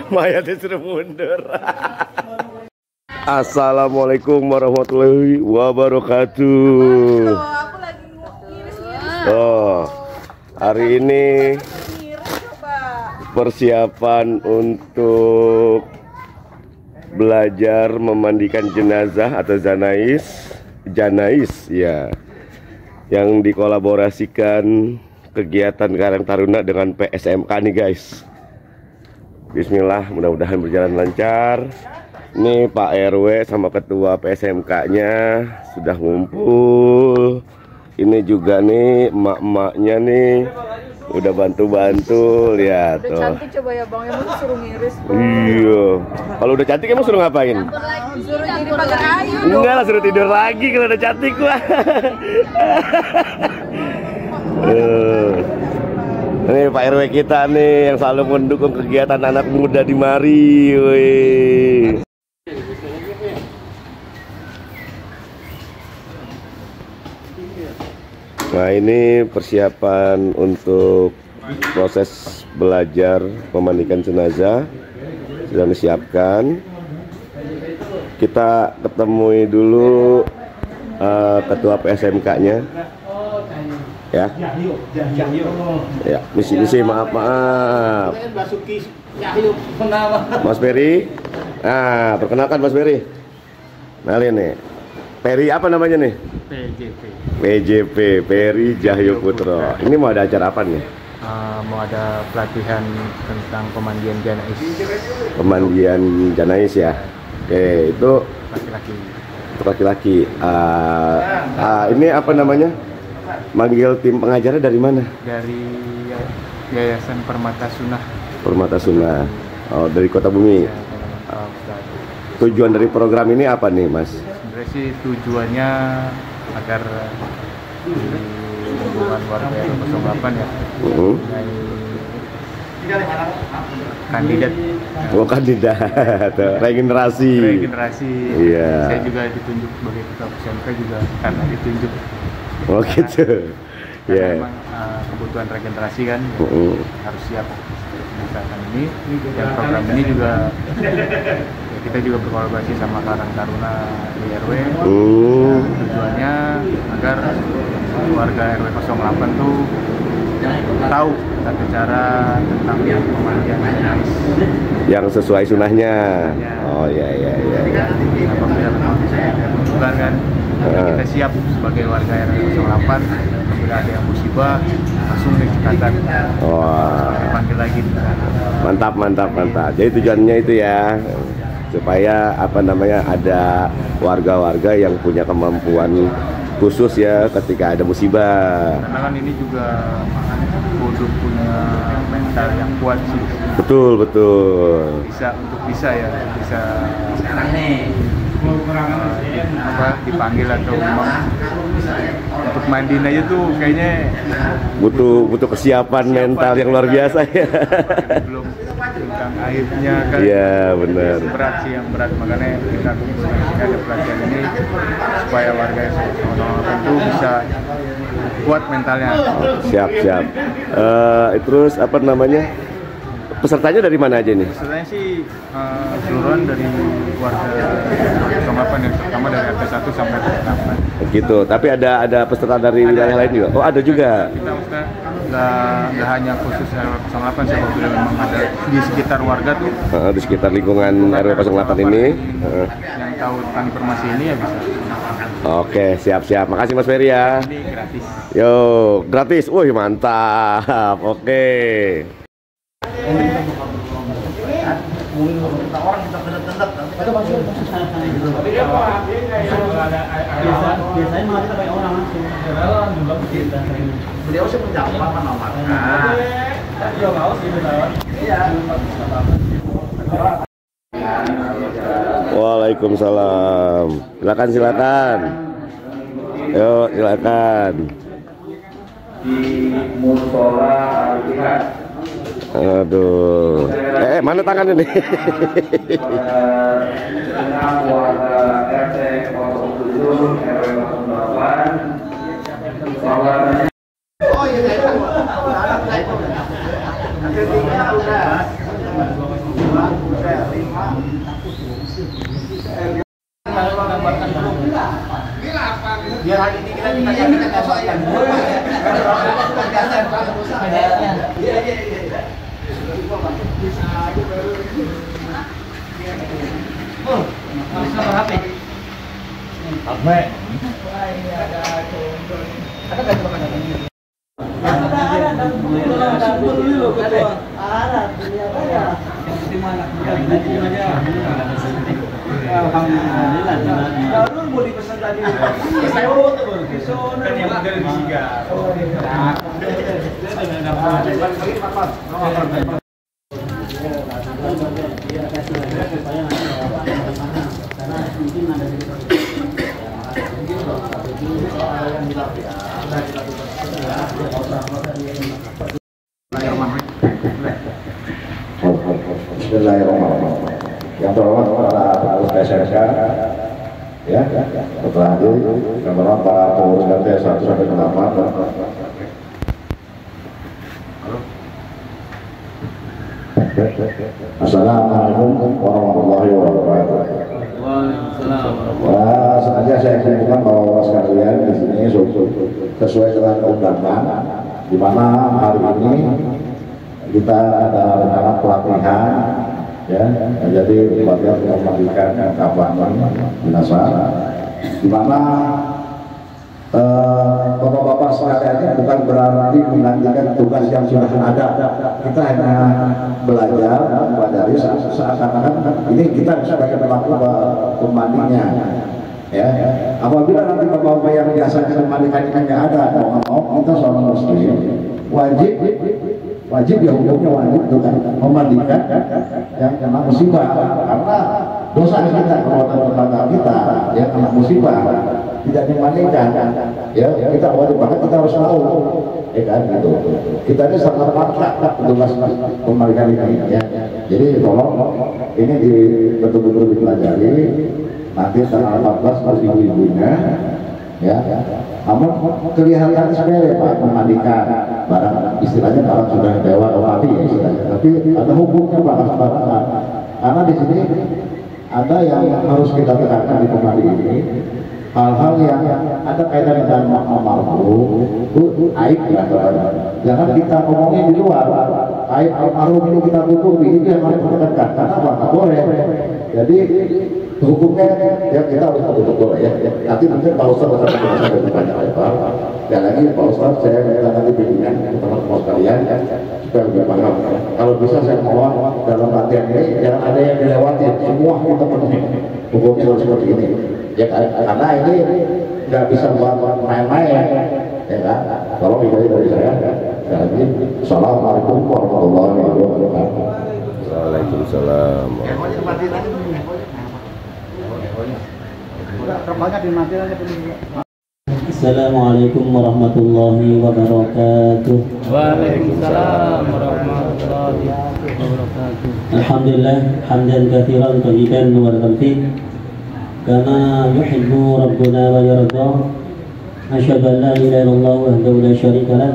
Mayatnya sudah mundur. Assalamualaikum warahmatullahi wabarakatuh. Aku lagi ngiris-ngiris. Oh, hari ini persiapan untuk belajar memandikan jenazah atau janais ya, yang dikolaborasikan kegiatan Karang Taruna dengan PSMK nih guys. Bismillah, mudah-mudahan berjalan lancar. Ini Pak RW sama ketua PSMK-nya sudah ngumpul. Ini juga nih emak-emaknya nih udah bantu-bantu, lihat tuh. Udah cantik coba ya Bang, emang suruh ngiris. Iya. Kalau udah cantik emang suruh ngapain? Suruh jadi pagar kayu. Enggak lah, suruh tidur lagi kalau udah cantik wah. Ini Pak RW kita nih yang selalu mendukung kegiatan anak muda di Mari. Wih. Nah, ini persiapan untuk proses belajar memandikan jenazah sudah disiapkan. Kita ketemui dulu ketua PSMK-nya. Ya. Ya, misi maaf. Mas Peri. Nah, perkenalkan Mas Peri. Kenalin nih. Peri apa namanya nih? PJP, Peri Jahyo Putro. Ini mau ada acara apa nih? Mau ada pelatihan tentang pemandian janais. Pemandian janais ya. Oke, itu Laki-laki. laki-laki. Ini apa namanya? Manggil tim pengajarnya dari mana? Dari Yayasan Permata Sunnah. Permata Sunnah. Oh, dari Kota Bumi. Ya, Ustaz. Tujuan dari program ini apa nih, Mas? Sebenarnya sih tujuannya agar di lingkungan warga RW 08 ya, kandidat. Oh, kandidat. Regenerasi. Iya. Saya juga ditunjuk sebagai ketua PSMK juga karena ditunjuk. Oh gitu. Karena Ya. memang kebutuhan regenerasi kan harus siap misalkan ini, dan program ini juga ya, kita juga berkolaborasi sama Karang Taruna di RW. Tujuannya agar warga RW 08 tuh tahu tata cara tentang pemandian janais Yang sesuai sunahnya. Ya. Oh iya. Apabila memang bukan kan, kita siap sebagai warga RW 08 apabila ada yang musibah langsung dikatakan dipanggil lagi. Mantap. Jadi tujuannya itu ya, supaya apa namanya, ada warga-warga yang punya kemampuan khusus ya ketika ada musibah. Karena kan ini juga kudu punya mental yang kuat sih. Betul. Bisa dipanggil atau untuk mandiin aja tuh kayaknya butuh kesiapan mental yang luar biasa ya. Belum tentang airnya kan. Iya benar. Yang berat makanya kita ada pelatihan ini supaya warga itu bisa kuat mentalnya. Siap. Terus apa namanya? Pesertanya dari mana aja nih? Pesertanya sih keseluruhan dari warga 08 yang pertama dari RT 1 sampai RT 8. Gitu. Tapi ada peserta dari wilayah lain juga. Oh, ada juga. Kita maksudnya nggak hanya khusus RW 08 sih, apabila memang ada di sekitar warga tuh. Di sekitar lingkungan RW 08 ini. Yang tahu tentang informasi ini ya bisa. Oke, siap. Makasih Mas Ferry ya. Ini gratis. Yo, gratis. Wih, mantap. Oke. Beliau sih menjawab Waalaikumsalam. Silakan. Yuk, silakan. Di musola Al-Jihad. Aduh. Mana tangannya nih? Dengan warga RT 07 RW 08 bahwa Bismillahirrahmanirrahim. Yang terhormat para pengurus PSMK, ya, setelah itu yang terhormat para pengurus RT 1 sampai 8. Assalamualaikum warahmatullahi wabarakatuh. Wah, sengaja saya kumpulkan bahwa sekalian di sini sesuai dengan undangan, di mana hari ini kita ada rencana pelatihan, ya, jadi pelatihan memandikan kawanan jenazah, di mana bapak-bapak sekalian bukan berarti menggantikan tugas yang sudah ada. Kita hanya belajar, mempelajari seakan-akan ini kita sebagai pelaku pemandinya. Ya, apabila nanti bapak-bapak yang biasanya memandikan ikannya ada, mau kita seorang muslim wajib ya, hukumnya wajib untuk memandikan yang kena musibah, karena dosa kita, perbuatan tetangga kita yang kena musibah tidak dimandikan, ya kita wajib banget, kita harus tahu, ya kan, gitu. Kita ini sangat paksa petugas pemandikan ini, ya. Jadi tolong ini betul-betul dipelajari. Nanti tanggal 14 harus ibu-ibunya, ya. Namun kelihatan sepele Pak memandikan barang, istilahnya barang sudah dewa mati ya istilahnya. Tapi ada hukumnya Pak, karena di sini ada yang harus kita tekankan di pemandi ini, hal-hal yang ada kaitan dengan almarhum, itu aib ya. Jangan kita ngomongin di luar, aib almarhum ini kita tutupi, ini yang harus kita tekankan. Karena apa? Nggak boleh. Jadi hukumnya ya kita harus betul-betul ya. Nanti Pak Ustadz akan menjelaskan lebih banyak lebar. Dan lagi Pak Ustadz saya minta nanti bimbingan teman-teman sekalian supaya lebih paham. Kalau bisa saya mohon dalam latihan ini jangan ada yang dilewati, semua kita penuhi. Hukumnya harus seperti ini. Ya karena ini nggak bisa buat main-main, ya kan? Tolong dari saya. Jadi assalamualaikum warahmatullahi wabarakatuh. Waalaikumsalam. Assalamualaikum warahmatullahi wabarakatuh. Waalaikumsalam warahmatullahi wabarakatuh. Alhamdulillah hamdan katsiran thayyiban mubarakan fih kama yuhibbu rabbuna wa yarda. Asyhadu an la ilaha illallah wahdahu la syarika lah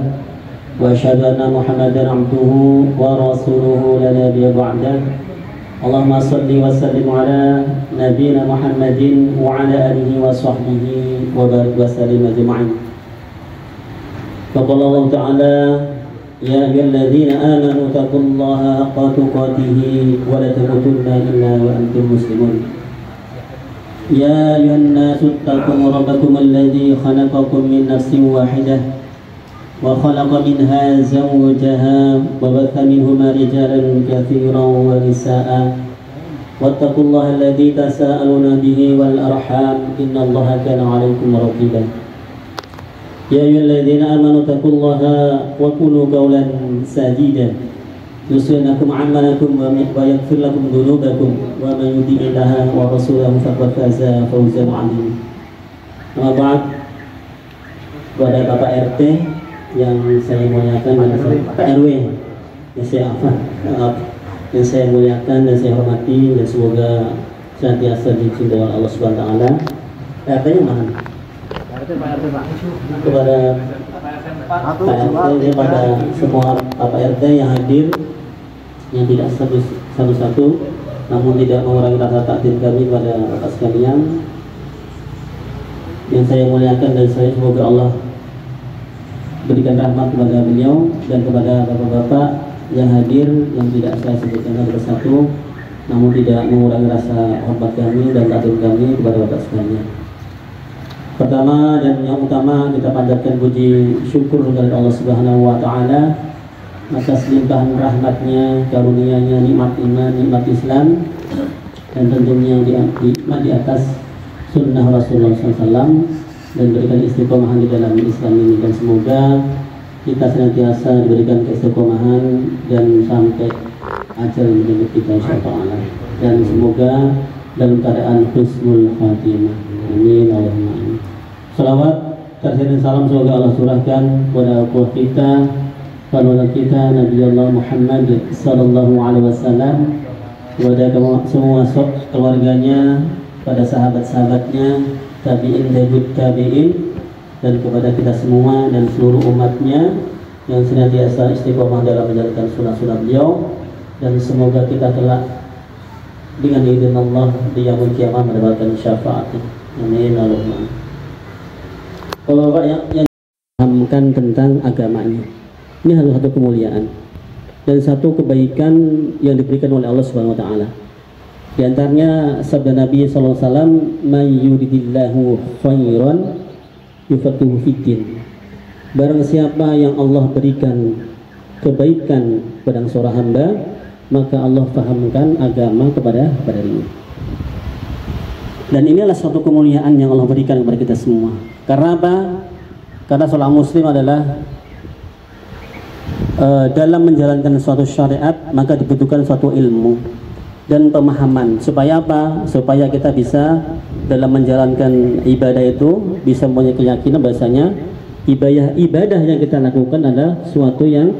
wa asyhadu anna Muhammadan abduhu wa rasuluhu la nabiyya ba'dah. Allahumma salli wa sallim ala nabiyyina Muhammadin wa ala alihi wa sahbihi wa barik wa sallim ajma'in. Faqala Allah Ta'ala ya ayyuhalladzina amanu taqullaha haqqa tuqatih wa la tamutunna illa wa antum muslimun. Ya ayyuhan nasu ittaqu rabbakum alladzi khalaqakum min nafsin wahidah وخلق منها زوجها وبث منهما رجالا كثيرا ونساء واتقوا الله الذي تساءلون به والأرحام إن الله كان عليكم رقيبا يا أيها الذين آمنوا اتقوا الله وقولوا قولا سديدا يصلح لكم أعمالكم ويغفر لكم ذنوبكم ومن يطع الله ورسوله فقد فاز فوزا عظيما. أما بعد, kepada Bapak RT yang saya muliakan dan Pak RW yang saya muliakan dan saya hormati, dan semoga senantiasa dicintai oleh Allah Subhanahu wa taala. RT-nya mana? Kepada Pak RT, kepada semua Bapak RT yang hadir, yang tidak satu-satu namun tidak mengurangi rasa takdir kami kepada Bapak sekalian. yang saya muliakan dan saya semoga Allah berikan rahmat kepada beliau dan kepada bapak-bapak yang hadir yang tidak saya sebutkan satu persatu, namun tidak mengurangi rasa hormat kami dan takdim kami kepada bapak sekalian. Pertama dan yang utama kita panjatkan puji syukur kepada Allah Subhanahu wa taala atas limpahan rahmatnya, karunia-Nya, nikmat iman, nikmat Islam, dan tentunya nikmat di atas sunnah Rasulullah SAW, dan berikan istiqomahan di dalam Islam ini. Dan semoga kita senantiasa diberikan keistiqomahan dan sampai ajal menjemput kita insyaallah, dan semoga dalam keadaan husnul khatimah. Amin Allahumma amin. Salawat dan salam semoga Allah curahkan kepada ukhuwah kita, panutan kita Nabi Allah Muhammad sallallahu alaihi wasallam, kepada semua keluarganya, pada sahabat-sahabatnya, tabi'in tabi'in, dan kepada kita semua dan seluruh umatnya yang senantiasa istiqomah dalam menjalankan sunnah-sunnah beliau, dan semoga kita kelak dengan izin Allah di yaumul kiamah mendapatkan syafaatnya. Amin Allahumma. Kalau Bapak yang pahamkan tentang agamanya, ini adalah satu kemuliaan dan satu kebaikan yang diberikan oleh Allah Subhanahu wa taala. Di antaranya sabda Nabi sallallahu alaihi wasallam, "May yuridillahu khairan yufaqihu fiddin." Barang siapa yang Allah berikan kebaikan pada seorang hamba, maka Allah fahamkan agama kepada dirinya. Dan inilah suatu kemuliaan yang Allah berikan kepada kita semua. Karena apa? Karena seorang muslim adalah dalam menjalankan suatu syariat maka dibutuhkan suatu ilmu dan pemahaman. Supaya apa? Supaya kita bisa dalam menjalankan ibadah itu bisa mempunyai keyakinan bahasanya ibadah yang kita lakukan adalah suatu yang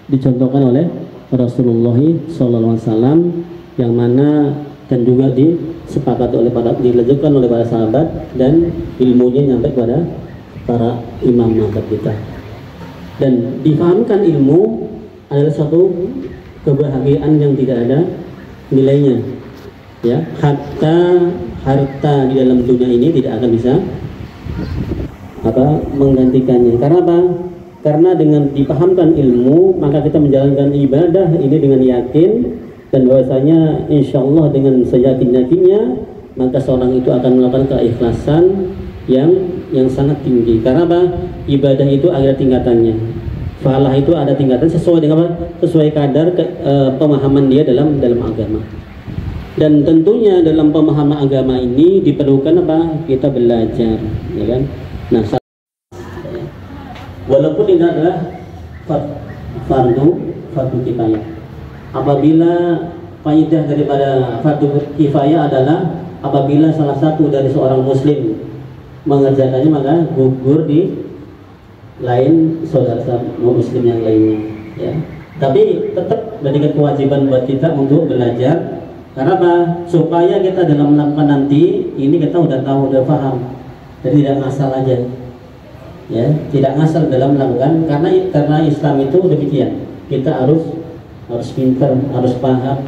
dicontohkan oleh Rasulullah SAW, yang mana dan juga disepakati oleh dilanjutkan oleh para sahabat, dan ilmunya nyampe kepada para imam mazhab kita. Dan difahamkan ilmu adalah suatu kebahagiaan yang tidak ada nilainya, ya. Hatta harta di dalam dunia ini tidak akan bisa menggantikannya. Karena apa? Karena dengan dipahamkan ilmu maka kita menjalankan ibadah ini dengan yakin, dan bahwasanya insya Allah dengan seyakin-yakinnya maka seorang itu akan melakukan keikhlasan yang sangat tinggi. Karena apa? Ibadah itu ada tingkatannya. Falah itu ada tingkatan sesuai dengan apa? Sesuai kadar pemahaman dia dalam agama. Dan tentunya dalam pemahaman agama ini diperlukan apa? Kita belajar, ya kan? Nah, walaupun ini adalah fardu kifayah. Apabila faidah daripada fardu kifayah adalah apabila salah satu dari seorang muslim mengerjakannya maka gugur di lain saudara muslim yang lainnya, ya. Tapi tetap menjadi kewajiban buat kita untuk belajar. Karena apa? Supaya kita dalam melakukan nanti ini kita udah tahu, udah paham, jadi tidak ngasal aja, ya. Tidak ngasal dalam melakukan, karena Islam itu demikian. Kita harus pintar, harus paham.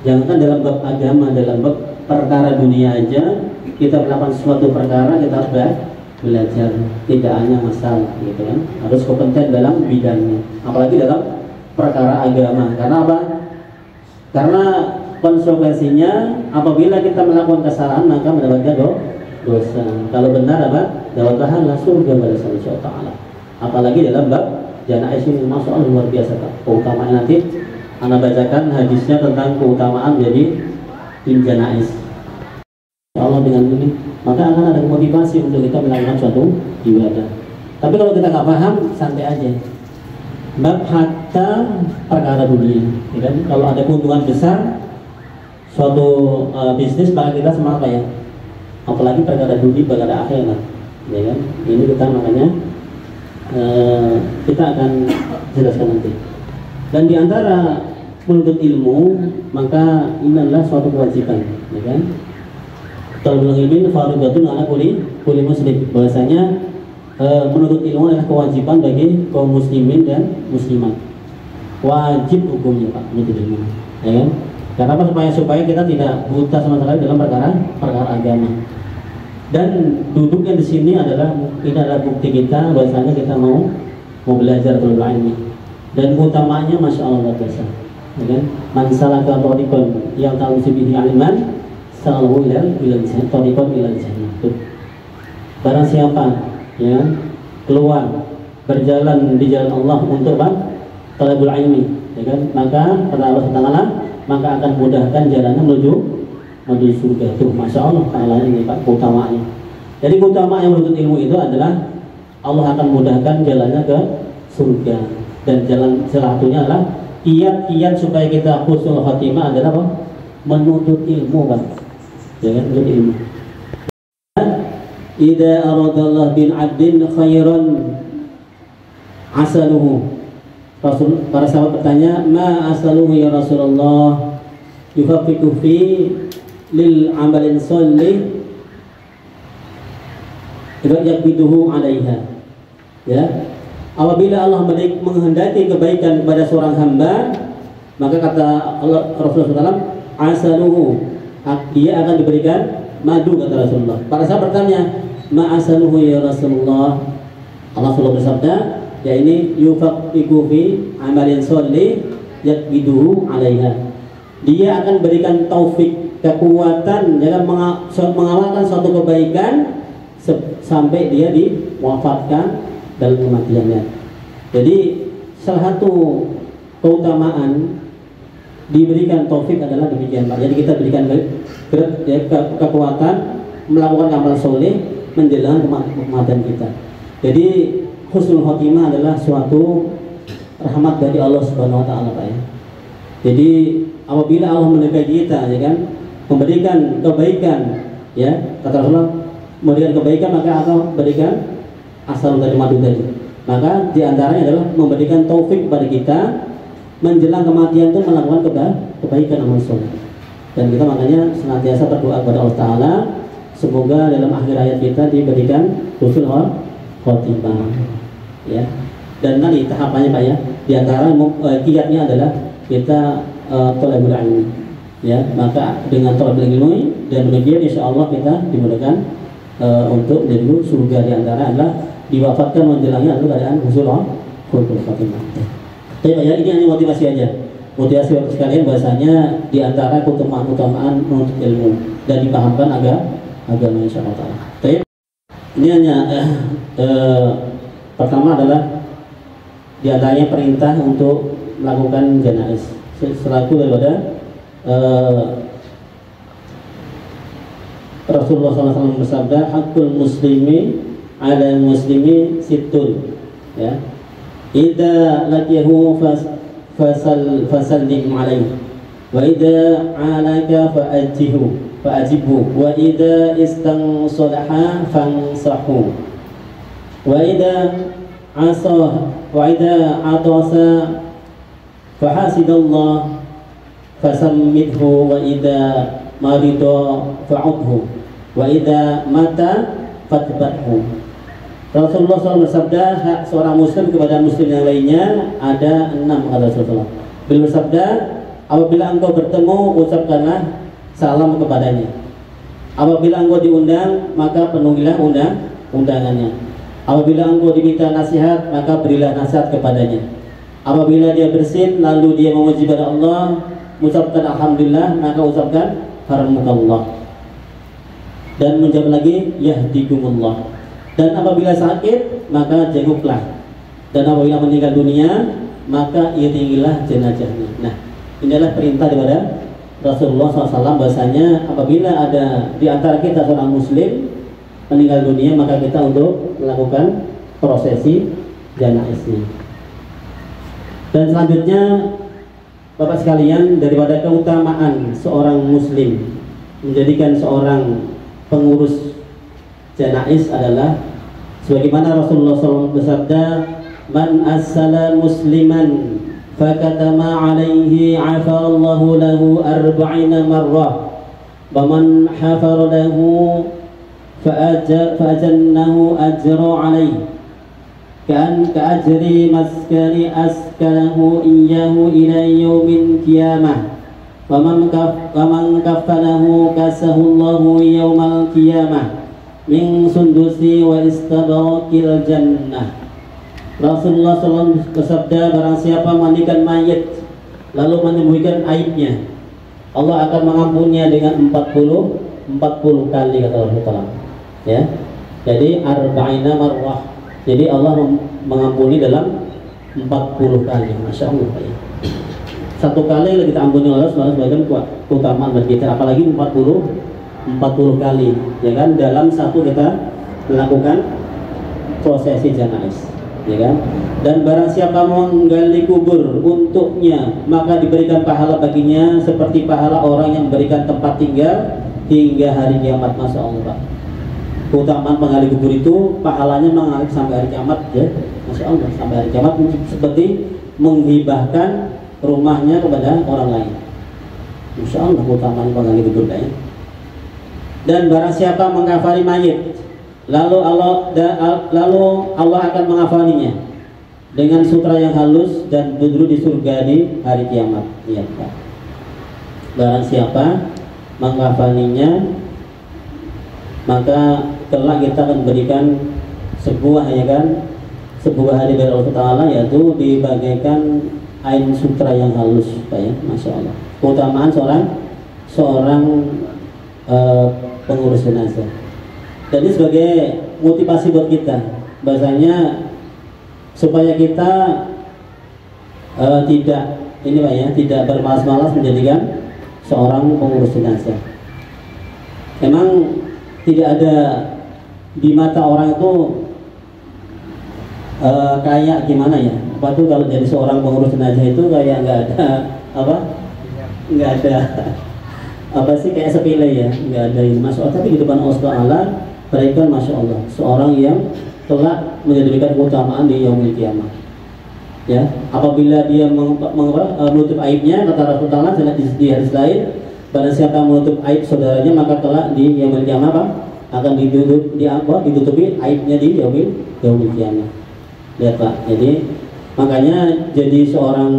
Jangan dalam bab agama, dalam bab perkara dunia aja kita melakukan suatu perkara kita harus belajar, tidak hanya masalah, gitu kan. Harus kompeten dalam bidangnya, apalagi dalam perkara agama. Karena apa? Karena konsekuensinya apabila kita melakukan kesalahan maka mendapatkan dosa. Kalau benar apa? Dapat pahala surga pada Allah Taala. Apalagi dalam bab janais ini, masya Allah luar biasa Kak. Keutamaan nanti Anda bacakan hadisnya tentang keutamaan jadi janais. Allah dengan ini maka akan ada motivasi untuk kita melakukan suatu ibadah. Tapi kalau kita nggak paham, santai aja. Bab hatta perkara dunia, ya kan? Kalau ada keuntungan besar suatu bisnis maka kita semangat ya. Apalagi perkara dunia, perkara akhirat, ya kan? Ini kita makanya kita akan jelaskan nanti. Dan diantara menuntut ilmu maka ini adalah suatu kewajiban, ya kan? Talabul ilmi fardhatun ala kulli muslim. Bahwasanya menuntut ilmu adalah kewajiban bagi kaum muslimin dan muslimat. Wajib hukumnya Pak menuntut ilmu, ya kan? Karena apa? Supaya kita tidak buta sama sekali dalam perkara agama. Dan duduknya di sini adalah bukti kita bahwasanya kita mau belajar talabul ilmi. Dan utamanya masya Allah luar biasa. Ya kan? Man salaka tariqan yang ta'lusu bihi ilman salahu ilal tariqan ilal jannah. Barang siapa ya keluar berjalan di jalan Allah untuk talabul ilmi, ya kan? Maka kata Allah Taala, maka akan mudahkan jalannya menuju surga. Tuh, masya Allah Taala ini Pak keutamaannya. Jadi keutamaan yang menuntut ilmu itu adalah Allah akan mudahkan jalannya ke surga. Dan jalan salah satunya adalah kiat-kiat supaya kita husnul khotimah adalah apa? Menuntut ilmu, Pak. Ya kan, menuntut ilmu. Idza aradallahu bin 'abdin khairan asaluhu. Para sahabat bertanya, ma asaluhu ya Rasulullah? Yufaqihu fi lil amalin sholih yakbiduhu 'alaiha. Ya. Apabila Allah menghendaki kebaikan kepada seorang hamba, maka kata Allah Rasulullah SAW, asaluhu, dia akan diberikan madu, kata Rasulullah. Para sahabat bertanya, ma asaluhu ya Rasulullah? Allah Rasulullah bersabda, ya ini yufaqihu fi amalin sholih yakbiduhu 'alaiha. Dia akan berikan taufik, kekuatan dalam mengamalkan suatu kebaikan sampai dia diwafatkan dalam kematiannya. Jadi salah satu keutamaan diberikan taufik adalah demikian, Pak. Jadi kita berikan kekuatan melakukan amal soleh menjelang kematian kita. Jadi husnul khotimah adalah suatu rahmat dari Allah Subhanahu Wa Taala, Pak. Ya. Jadi apabila Allah mendekati kita, ya kan, memberikan kebaikan, ya kata Rasulullah, memberikan kebaikan maka Allah berikan asal dari madu tadi. Maka diantaranya adalah memberikan taufik kepada kita menjelang kematian itu melakukan kebaikan amal soleh. Dan kita makanya senantiasa berdoa kepada Allah Taala semoga dalam akhir hayat kita diberikan husnul khotimah. Ya. Dan nanti tahapannya, Pak, ya. Di antara kiatnya adalah kita talabul ilmi. Ya, maka dengan talabul ilmi dan demikian insya Allah kita dimudahkan untuk menjadi surga. Di antara adalah diwafatkan menjelangnya adalah keadaan husnul khotimah. Tapi ya, ini hanya motivasi aja. Motivasi untuk sekalian bahasanya di antara keutamaan menuntut ilmu dan dipahamkan agama insya Allah. Tapi ini hanya pertama adalah di antaranya perintah untuk melakukan janaiz selaku daripada Rasulullah SAW bersabda, hakul muslimi ala muslimi situn, ya, idza laqiyahu fasallim alaihi wa idza alaka fa'ajibhu wa idza istansalaha fansahu wa idza atasa fahasidallah fasammidhu wa idza marida fa'udhu wa idza mata fatbathu. Rasulullah SAW bersabda, hak seorang muslim kepada muslim yang lainnya ada 6, kata Rasulullah. Beliau bersabda, apabila engkau bertemu ucapkanlah salam kepadanya. Apabila engkau diundang maka penuhilah undangannya. Apabila engkau diminta nasihat maka berilah nasihat kepadanya. Apabila dia bersin lalu dia memuji pada Allah, mengucapkan alhamdulillah, maka ucapkan haramakallah. Dan menjawab lagi yahdikumullah. Dan apabila sakit maka jenguklah. Dan apabila meninggal dunia maka iringilah jenazahnya. Nah, inilah perintah daripada Rasulullah SAW bahasanya apabila ada di antara kita seorang muslim meninggal dunia maka kita untuk melakukan prosesi janaiznya. Dan selanjutnya Bapak sekalian, daripada keutamaan seorang muslim menjadikan seorang pengurus janaiz adalah sebagaimana Rasulullah SAW bersabda, man assala musliman fakatama alaihi afallahu lahu arba'ina marrah wa man hafar lahu fa'ajannahu ajra alaihi ka'ajri maskani askanahu iyyahu ila yaumin qiyamah wa man kafanahu kasahullahu yaumal qiyamah min sundusi wa istabaqil jannah. Rasulullah SAW bersabda, barang siapa mandikan mayit lalu menyembuhkan aibnya, Allah akan mengampuninya dengan 40 kali, kata Rasulullah. Ya. Jadi arba'ina marwah. Jadi Allah mengampuni dalam 40 kali. Masya Allah. Ya. Satu kali kita ampuni Allah sebagai keutamaan bagi kita, apalagi 40 kali, ya kan? Dalam satu kita melakukan prosesi janais, ya kan? Dan barang siapa menggali kubur untuknya, maka diberikan pahala baginya seperti pahala orang yang memberikan tempat tinggal hingga hari kiamat. Masya Allah, Pak. Keutamaan menggali kubur itu pahalanya mengalir sampai hari kiamat, ya. Masya Allah, sampai hari kiamat, seperti menghibahkan rumahnya kepada orang lain. Masya Allah, keutamaan menggali kubur, ya. Dan barang siapa mengkafani mayit, lalu Allah akan mengkafaninya dengan sutra yang halus dan duduk di surga di hari kiamat. Ya, Pak. Barang siapa mengkafaninya, maka kelak kita akan berikan sebuah, ya kan, sebuah hadiah dari Allah Taala, yaitu dibagaikan ain sutra yang halus, Pak, ya. Masya Allah. Keutamaan seorang pengurus jenazah. Jadi sebagai motivasi buat kita, bahasanya supaya kita tidak ini, Pak, ya, tidak bermalas-malas menjadikan seorang pengurus jenazah. Memang tidak ada di mata orang itu kayak gimana ya? Apa tuh kalau jadi seorang pengurus jenazah itu kayak nggak ada apa? Nggak ada apa sih, kayak sepele ya, nggak ada ini. Masya Allah, tapi di depan Allah Taala mereka Masya Allah seorang yang telah menjadikan keutamaan di yaumil kiamah. Ya, apabila dia menutup aibnya, kata Rasulullah di hadis lain, barang siapa menutup aib saudaranya, maka telah di yaumil kiamah akan ditutupi aibnya di yaumil kiamah. Lihat, Pak. Jadi makanya jadi seorang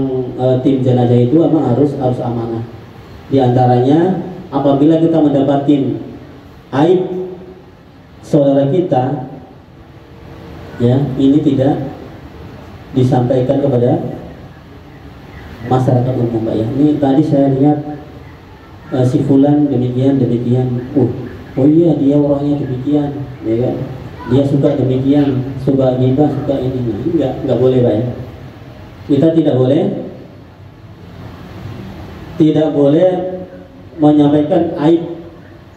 tim jenazah itu memang harus amanah. Di antaranya apabila kita mendapatkan aib saudara kita, ya, ini tidak disampaikan kepada masyarakat umum, Pak, ya. Ini tadi saya lihat si fulan demikian. Oh iya, dia orangnya demikian, ya kan? Dia suka demikian, suka ghibah, suka ini. Enggak boleh, Pak, ya. Kita tidak boleh menyampaikan aib,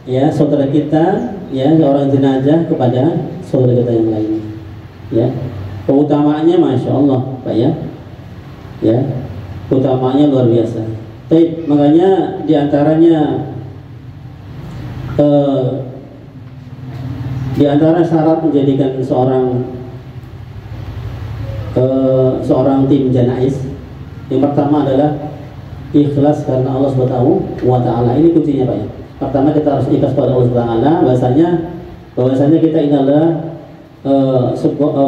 ya, saudara kita, ya, seorang jenazah kepada saudara kita yang lainnya, ya. Keutamaannya Masya Allah, Pak, ya, ya, keutamaannya luar biasa. Baik, makanya diantaranya di antara syarat menjadikan seorang tim janais, yang pertama adalah ikhlas karena Allah Subhanahu wa Ta'ala. Ini kuncinya, Pak, ya. Pertama kita harus ikhlas pada Allah Subhanahu wa Ta'ala, bahwasanya kita ini adalah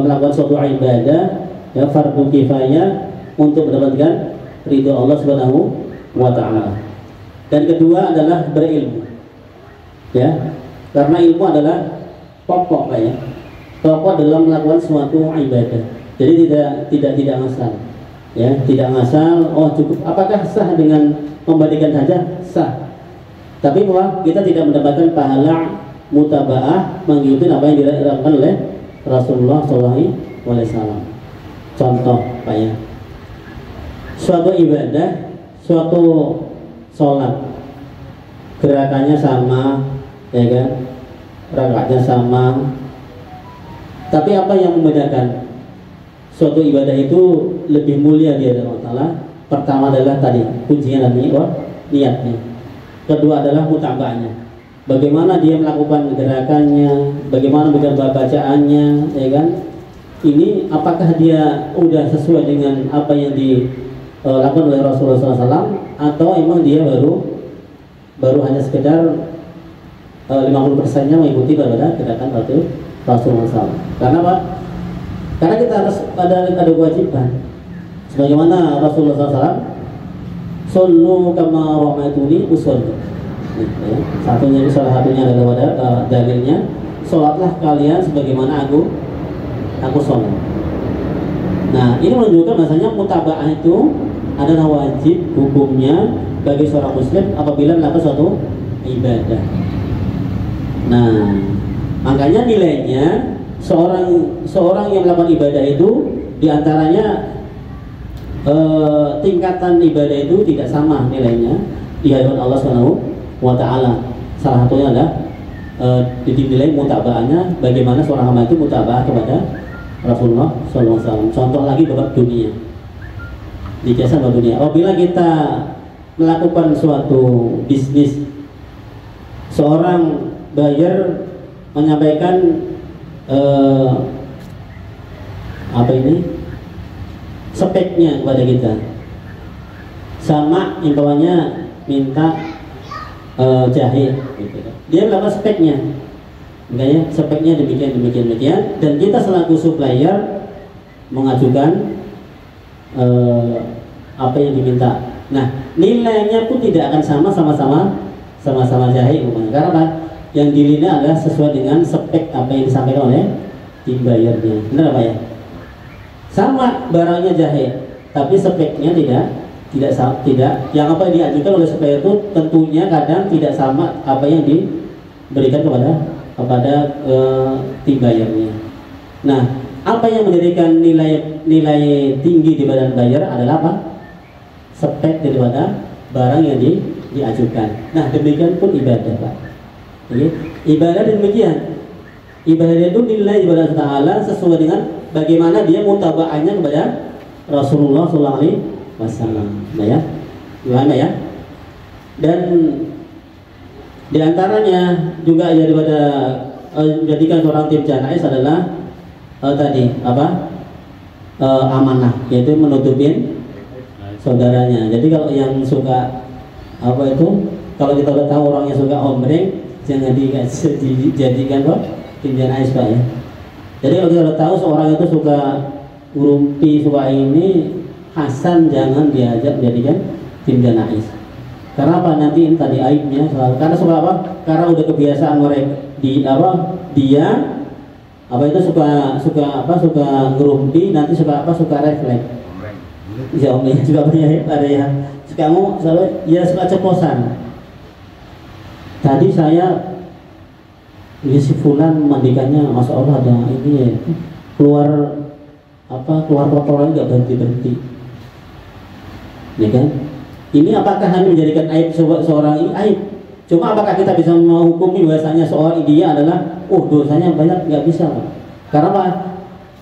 melakukan suatu ibadah, ya, fardu kifayah untuk mendapatkan ridho Allah Subhanahu wa Ta'ala. Dan kedua adalah berilmu, ya, karena ilmu adalah pokok, Pak, ya, pokok dalam melakukan suatu ibadah. Jadi tidak ngasal, ya, tidak ngasal. Oh, cukup, apakah sah dengan membagikan saja? Sah, tapi bahwa kita tidak mendapatkan pahala mutabaah mengikuti apa yang dilakukan oleh Rasulullah SAW. Contoh, Pak, ya, suatu ibadah, suatu sholat, gerakannya sama, ya kan, rakaatnya sama, tapi apa yang membedakan suatu ibadah itu lebih mulia di hadapan Allah Ta'ala? Pertama adalah tadi kuncinya dan niatnya. Kedua adalah mutaba'ahnya, bagaimana dia melakukan gerakannya, bagaimana bacaannya, ya kan. Ini apakah dia udah sesuai dengan apa yang dilakukan oleh Rasulullah SAW, atau emang dia baru hanya sekedar 50%-nya mengikuti pada gerakan Rasulullah SAW. Karena apa? Karena kita harus ada kewajiban, sebagaimana Rasulullah SAW, "Sallu kama ra'aituni usolli." Salah satunya adalah pada dalilnya, sholatlah kalian sebagaimana aku sholat. Nah, ini menunjukkan bahasanya mutaba'ah itu adalah wajib hukumnya bagi seorang muslim apabila melakukan suatu ibadah. Nah, makanya nilainya seorang yang melakukan ibadah itu diantaranya tingkatan ibadah itu tidak sama nilainya di hadapan Allah SWT. Salah satunya adalah dinilai mutaba'ahnya, bagaimana seorang hamba itu mutaba'ah kepada Rasulullah SAW. Contoh lagi babak dunia, di jasa babak dunia. Apabila kita melakukan suatu bisnis, seorang buyer menyampaikan speknya kepada kita, sama infonya minta jahit gitu. Dia melakukan speknya, makanya speknya demikian, dan kita selaku supplier mengajukan apa yang diminta. Nah, nilainya pun tidak akan sama-sama jahit umumnya. Karena apa? Yang dinilai adalah sesuai dengan spek apa yang disampaikan oleh tim bayarnya. Benar apa ya? Sama barangnya jahit, tapi speknya tidak. Yang apa yang diajukan oleh supplier itu tentunya kadang tidak sama apa yang diberikan kepada tim bayarnya. Nah, apa yang menjadikan nilai tinggi di badan bayar adalah apa? Spek daripada barang yang diajukan. Nah, demikian pun ibadah, Pak. Jadi, ibadah demikian. Ibadah itu nilai ibadah Ta'ala sesuai dengan bagaimana dia mutaba'ahnya kepada Rasulullah SAW. Nah ya, gimana ya? Dan diantaranya juga daripada menjadikan seorang tim janais adalah amanah, yaitu menutupin saudaranya. Jadi kalau yang suka kalau kita udah tahu orangnya suka ombreng, jangan dijadikan tim janais, Pak ya. Jadi kalau kita udah tahu seorang itu suka ngurumpi, suka ini, Hasan jangan diajak menjadikan tim janais. Karena apa? Nanti tadi aibnya selalu. Karena suka apa? Karena udah kebiasaan dia suka ngerumpi, nanti suka refleks. Ya om ya, juga ada ya. Kamu selalu ya suka ceplosan. Tadi saya si fulan mandikannya, masya Allah ada ini ya, keluar kotoran nggak berhenti, ya kan? Ini apakah hanya menjadikan aib seorang ini aib? Cuma apakah kita bisa menghukumi bahasanya seorang dia adalah dosanya banyak? Nggak bisa, Pak. Karena apa?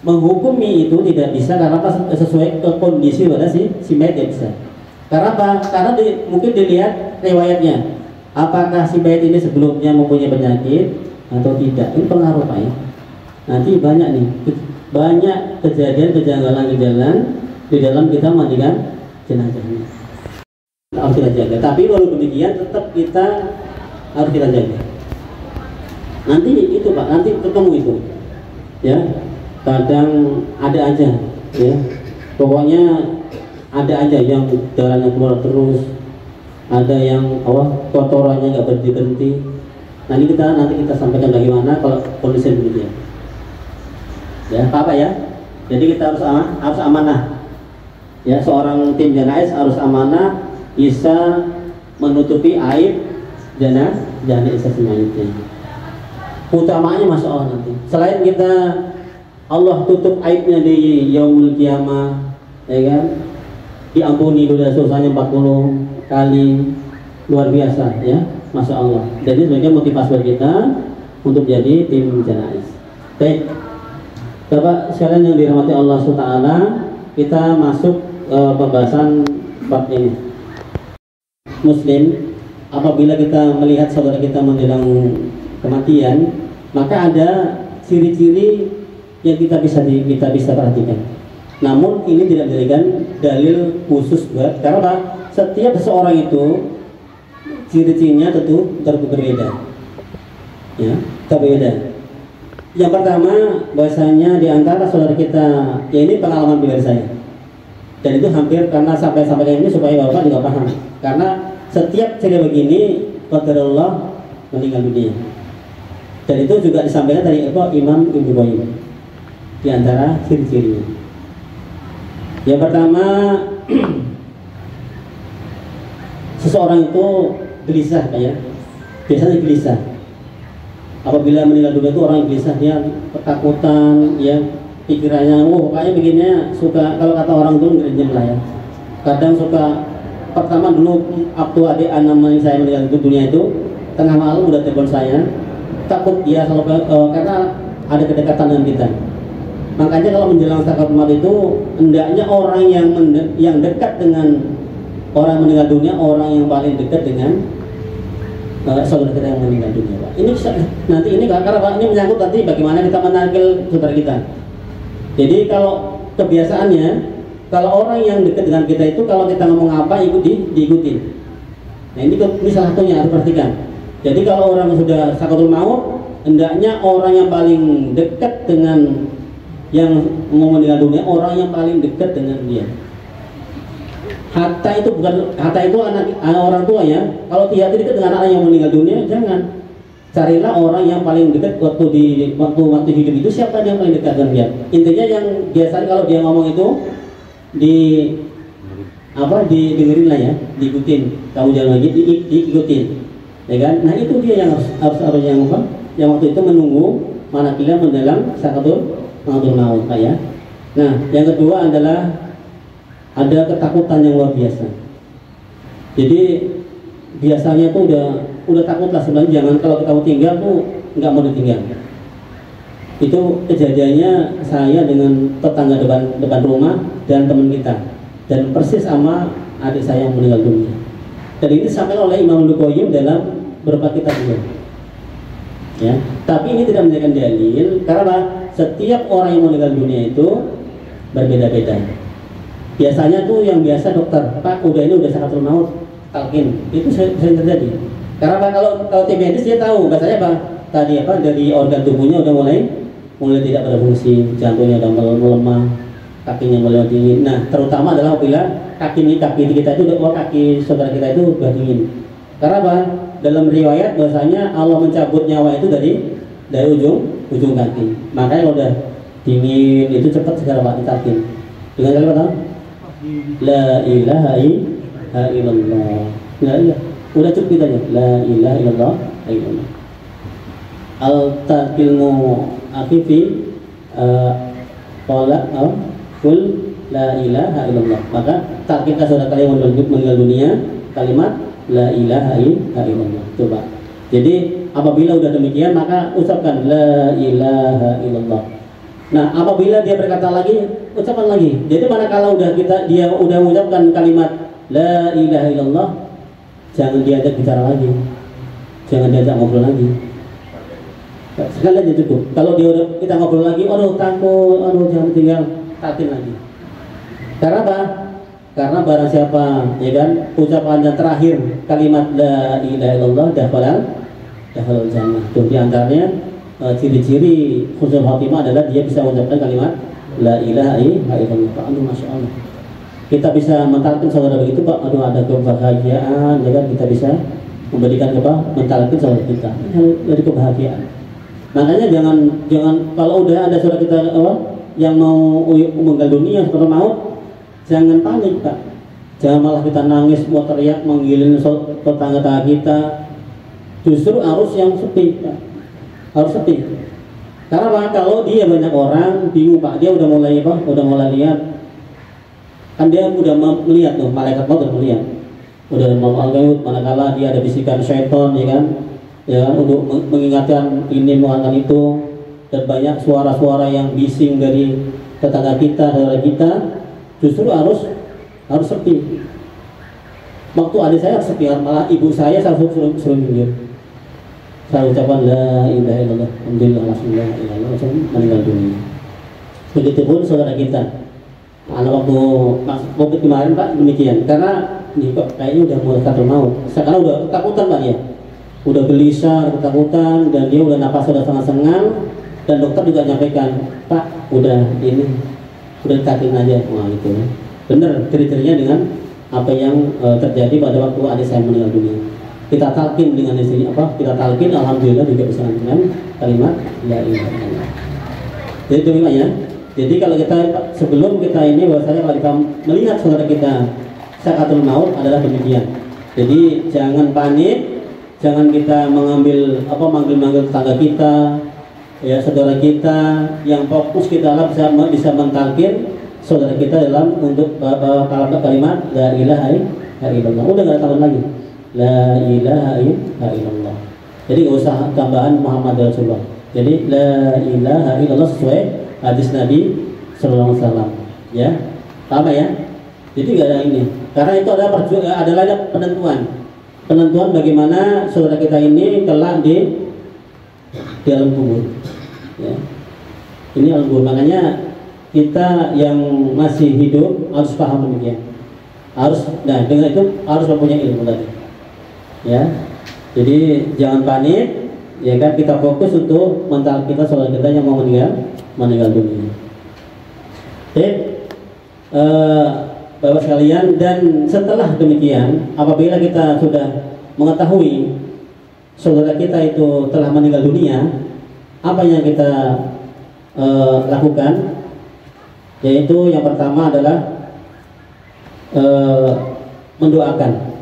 Menghukumi itu tidak bisa karena apa? Sesuai ke kondisi pada si mayat tidak bisa. Karena apa? Karena mungkin dilihat riwayatnya. Apakah si mayat ini sebelumnya mempunyai penyakit atau tidak? Ini pengaruh, Pak ya. Nanti banyak kejadian kejanggalan di dalam kita mandikan jenazahnya. Harus kita jaga. Tapi walau demikian tetap kita harus kita jaga. Nanti itu, Pak, nanti ketemu itu. Ya. Kadang ada aja, ya. Pokoknya ada aja yang darahnya keluar terus, ada yang kotorannya nggak berhenti. Nanti kita sampaikan bagaimana kalau kondisi demikian. Ya, apa ya? Jadi kita harus amanah. Ya, seorang tim janais harus amanah, bisa menutupi aib janais semuanya. Utamanya masya Allah nanti. Selain kita Allah tutup aibnya di yaumul kiamah, ya kan? Diampuni dosa-dosanya 40 kali, luar biasa ya, masya Allah. Jadi sebagai motivasi buat kita untuk jadi tim janais. Baik, Bapak sekalian yang dirahmati Allah SWT, kita masuk pembahasan bab ini. Muslim, apabila kita melihat saudara kita menjelang kematian, maka ada ciri-ciri yang kita bisa perhatikan. Namun ini tidak menjadikan dalil khusus buat, karena apa? Setiap seseorang itu ciri-cirinya tentu berbeda, ya, berbeda. Yang pertama, bahasanya di antara saudara kita, ya ini pengalaman pribadi saya, dan itu hampir karena sampai ini supaya Bapak juga paham. Karena setiap ciri begini, qadarullah meninggal dunia. Dan itu juga disampaikan dari Imam Ibnu Qayyim di antara ciri-cirinya. Yang pertama, seseorang itu gelisah, ya. Biasanya gelisah. Apabila meninggal dunia itu orang yang gelisah, dia ketakutan, ya, pikirannya, kayaknya begini, suka, kalau kata orang itu ngerenjem lah ya. Kadang suka, pertama dulu waktu adik anak saya meninggal dunia itu, tengah malam udah telepon saya, takut dia selalu karena ada kedekatan dengan kita. Makanya kalau menjelang sakaratul maut itu hendaknya orang yang dekat dengan orang meninggal dunia, orang yang paling dekat dengan saudara kita yang meninggal dunia, Pak. Ini nanti ini karena Pak, ini menyangkut nanti bagaimana kita menangkil saudara kita. Jadi kalau kebiasaannya, kalau orang yang dekat dengan kita itu kalau kita ngomong apa diikutin. Nah ini salah satunya harus perhatikan. Jadi kalau orang sudah sakaratul maut, hendaknya orang yang paling dekat dengan yang mau meninggal dunia, orang yang paling dekat dengan dia. Hatta itu anak orang tua ya. Kalau dia dekat dengan anak yang meninggal dunia, jangan. Carilah orang yang paling dekat waktu hidup itu, siapa yang paling dekat dengan dia. Intinya yang biasanya kalau dia ngomong itu didengerin lah ya, diikutin. Kamu jangan lagi diikutin. Ya kan? Nah itu dia yang harus yang waktu itu menunggu manakala mendalam sakaratul maut, Pak ya. Nah, yang kedua adalah ada ketakutan yang luar biasa. Jadi biasanya tuh udah takut lah sebenarnya, jangan kalau kita mau tinggal tuh nggak mau ditinggal. Itu kejadiannya saya dengan tetangga depan rumah dan teman kita, dan persis sama adik saya yang meninggal dunia. Dan ini disampaikan oleh Imam Ibnu Qayyim dalam beberapa kitab juga. Ya, tapi ini tidak menjadikan dalil karena setiap orang yang meninggal dunia itu berbeda-beda. Biasanya tuh yang biasa dokter, Pak, ini udah sakaratul maut, talqin. Itu sering terjadi. Karena kalau tim medis dia tahu, bahasanya apa? Tadi dari organ tubuhnya udah mulai tidak berfungsi, jantungnya udah melemah, kakinya mulai dingin. Nah, terutama adalah apabila kaki kita itu kaki saudara kita itu udah dingin. Karena apa? Dalam riwayat bahasanya Allah mencabut nyawa itu dari ujung kaki. Makanya kalau udah dingin itu cepat segera Pak ditalqin. Dengan kalimat apa? La ilaha illallah. La ilaha. Udah cukup kita aja. La ilaha illallah. Al-taqilmu afifi qala qul la ilaha illallah. Maka talqinkan saudara kalian meninggal dunia kalimat la ilaha illallah. Coba. Jadi apabila udah demikian maka ucapkan la ilaha illallah. Nah, apabila dia berkata lagi, ucapkan lagi. Jadi manakala dia udah mengucapkan kalimat la ilaha illallah, jangan diajak bicara lagi. Jangan diajak ngobrol lagi. Sekali aja cukup. Kalau kita ngobrol lagi, aduh takut, jangan tinggal, takin lagi. Karena apa? Karena barang siapa, ya kan, ucapan yang terakhir kalimat la ilaha illallah dakhalal jannah. Itu di antaranya ciri-ciri husnul khotimah adalah dia bisa mengucapkan kalimat la ilaha illallah. Pak, masya Allah. Kita bisa mentalkin saudara begitu, Pak. Aduh, ada kebahagiaan, ya kan? Kita bisa memberikan mentalkin saudara kita. Dari kebahagiaan. Makanya jangan kalau udah ada saudara kita yang mau meninggal dunia seperti maut, jangan panik, Pak. Jangan malah kita nangis, mau teriak, manggilin tetangga kita. Justru harus yang sepi, Pak. Harus sepi. Karena Pak, kalau dia banyak orang bingung, Pak. Dia udah mulai lihat. Kan dia udah melihat tuh, malaikat maut udah melihat. Udah mau al-ghaib, manakala dia ada bisikan syaitan, ya kan? Ya kan, untuk mengingatkan ini mengingatkan itu, dan banyak suara-suara yang bising dari tetangga kita, saudara kita. Justru harus sepi. Waktu adik saya sepi, malah ibu saya suruh minggir. Saya ucapkan la ilaha illallah, alhamdulillah, alhamdulillah, meninggal dunia. Begitupun saudara kita. Anak waktu COVID kemarin, Pak, demikian. Karena ini kok kayaknya udah mulai sakaratul maut. Sekarang udah ketakutan, Pak, ya. Udah gelisah, ketakutan, dan dia udah napas sudah sengal-sengal. Dan dokter juga nyampaikan, Pak, udah ditakin aja. Wah, itu ya. Bener ciri-cirinya dengan apa yang terjadi pada waktu adik saya meninggal dunia. kita talqin dengan sini apa? Kita talqin, alhamdulillah juga bisa dengan kalimat la ilaha illallah. Jadi demikian ya. Jadi kalau kita sebelum kita ini bahwasanya kalau kita melihat saudara kita sakaratul maut adalah demikian. Jadi jangan panik, jangan kita mengambil apa manggil-manggil tetangga kita, ya saudara kita, yang fokus kita adalah bisa mentalkin saudara kita dalam untuk kalimat la ilaha illallah. Udah nggak ada tambahan lagi. La ilaha illallah. Jadi nggak usah tambahan Muhammad Rasulullah. Jadi la ilaha illallah sesuai hadis Nabi Sallallahu Alaihi Wasallam. Ya, paham ya? Jadi nggak ada ini. Karena itu adalah penentuan bagaimana saudara kita ini kelak di alam kubur. Ya. Ini alam kubur. Makanya kita yang masih hidup harus paham demikian. Nah dengan itu harus mempunyai ilmu tadi. Ya. Jadi jangan panik. Ya kan, kita fokus untuk mental kita saudara kita yang mau meninggal dunia. Oke. Bapak sekalian, dan setelah demikian apabila kita sudah mengetahui saudara kita itu telah meninggal dunia, apa yang kita lakukan? Yaitu yang pertama adalah mendoakan.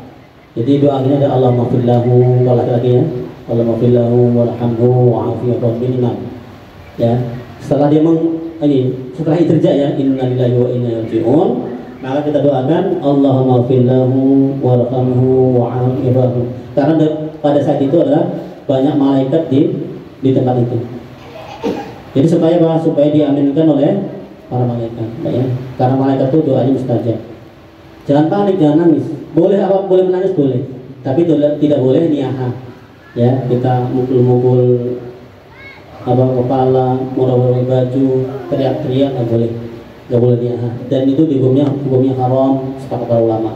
Jadi doanya ada Allahumma fillahu, kalau laki-laki ya, Allahumma fillahu warhamhu wa'afiyah minna. Ya, setelah dia setelah itirja ya, inna lillahi wa inna ilaihi raji'un, maka kita doakan Allahumma fillahu warhamhu wa'afiyah. Karena pada saat itu adalah banyak malaikat di tempat itu. Jadi supaya diaminkan oleh para malaikat, ya. Karena malaikat itu doanya mustajab. Jangan panik, jangan nangis. Boleh menangis boleh, tapi tidak boleh niyaha. Ya, kita mukul-mukul kepala, murah-murah baju, teriak-teriak nggak boleh niyaha. Dan itu hukumnya haram sepakat para ulama.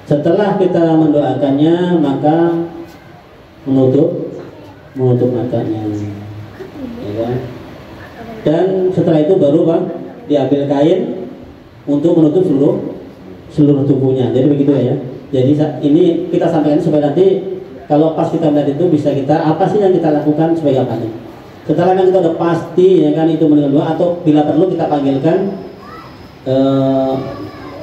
Setelah kita mendoakannya, maka menutup matanya, ya kan? Dan setelah itu baru diambil kain untuk menutup seluruh tubuhnya. Jadi begitu ya. Jadi ini kita sampaikan supaya nanti kalau pas kita melihat itu bisa kita apa sih yang kita lakukan sebagai apa nih. Setelah kita udah pasti ya kan itu meninggal dunia, atau bila perlu kita panggilkan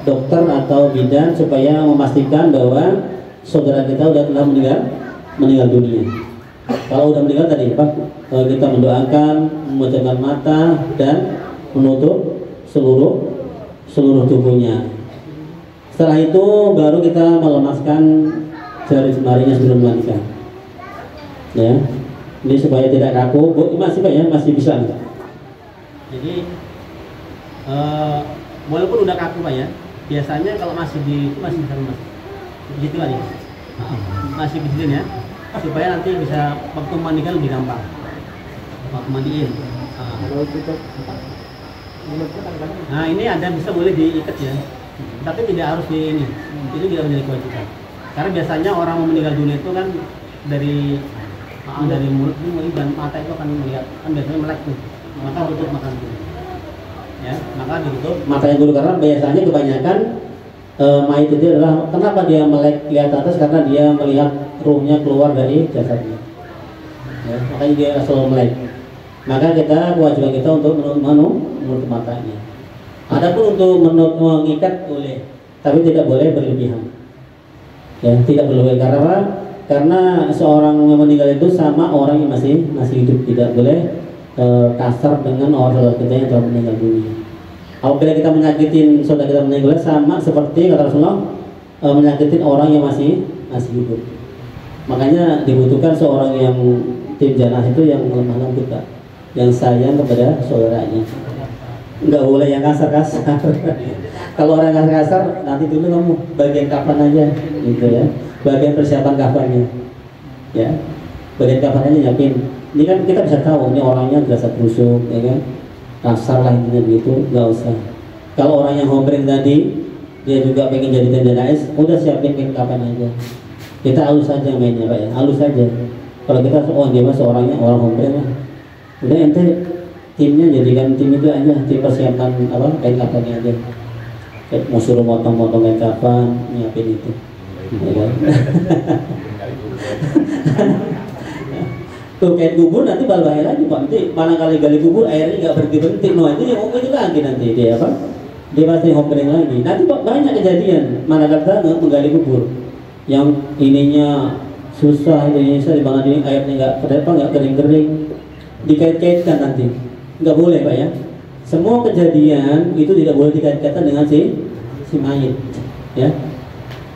dokter atau bidan supaya memastikan bahwa saudara kita telah meninggal dunia. Kalau udah meninggal tadi Pak, kita mendoakan, memejamkan mata dan menutup seluruh tubuhnya. Setelah itu baru kita melemaskan jari jemarinya sebelum memandikan. Ya, ini supaya tidak kaku. Masih Pak ya, masih bisa. Jadi walaupun udah kaku Pak ya, biasanya kalau masih masih bisa lemas. Begitu Pak ya. Masih begini ya, supaya nanti bisa waktu memandikan lebih gampang. Waktu mandiin. Nah ini ada bisa boleh diikat ya, tapi tidak harus di ini. Itu tidak menjadi kewajiban. Karena biasanya orang meninggal dunia itu kan dari mulut dan mata itu akan melihat, kan biasanya melek tuh, maka tutup makan dulu. Ya, maka ditutup matanya dulu, karena biasanya kebanyakan mayit itu adalah kenapa dia melek lihat atas, karena dia melihat ruhnya keluar dari jasadnya. Ya, makanya dia selalu melek. Maka kewajiban kita untuk menutup matanya. Adapun untuk mengikat boleh, tapi tidak boleh berlebihan. Ya, tidak berlebihan karena seorang yang meninggal itu sama orang yang masih hidup, tidak boleh kasar dengan orang saudara kita yang telah meninggal dunia. Apabila kita menyakitin saudara kita meninggal sama seperti kata Rasulullah menyakitin orang yang masih hidup. Makanya dibutuhkan seorang yang tim jenazah itu yang lemah lembut, yang sayang kepada saudaranya. Nggak boleh yang kasar-kasar. Kalau orang kasar-kasar, nanti dulu kamu bagian kapan aja, gitu ya. Bagian persiapan kafannya, ya. Bagian kapan aja nyiapin. Ini kan kita bisa tahu ini orangnya berasa busuk, ya kan. Kasar lah intinya begitu, nggak usah. Kalau orang yang hombreng tadi, dia juga pengen jadi jenazah, udah siapin kapan aja. Kita halus saja mainnya Pak ya, halus saja. Kalau kita dia seorangnya orang hombreng lah, udah ente timnya jadikan tim itu aja, tim persiapan kain kafannya aja. Mau suruh motong kain kafan, nyiapin itu, ya kan? Tuh kayak kubur nanti bahaya lagi Pak. Nanti mana kali gali kubur airnya nggak berhenti. No itu yang itu lagi nanti dia apa? Dia pasti homeling lagi. Nanti Pak banyak kejadian. Mana kata menggali kubur yang ininya susah Indonesia di mana ini airnya nggak kering-kering, dikait-kaitkan nanti. Nggak boleh Pak ya. Semua kejadian itu tidak boleh dikait-kaitkan dengan si mayit, ya.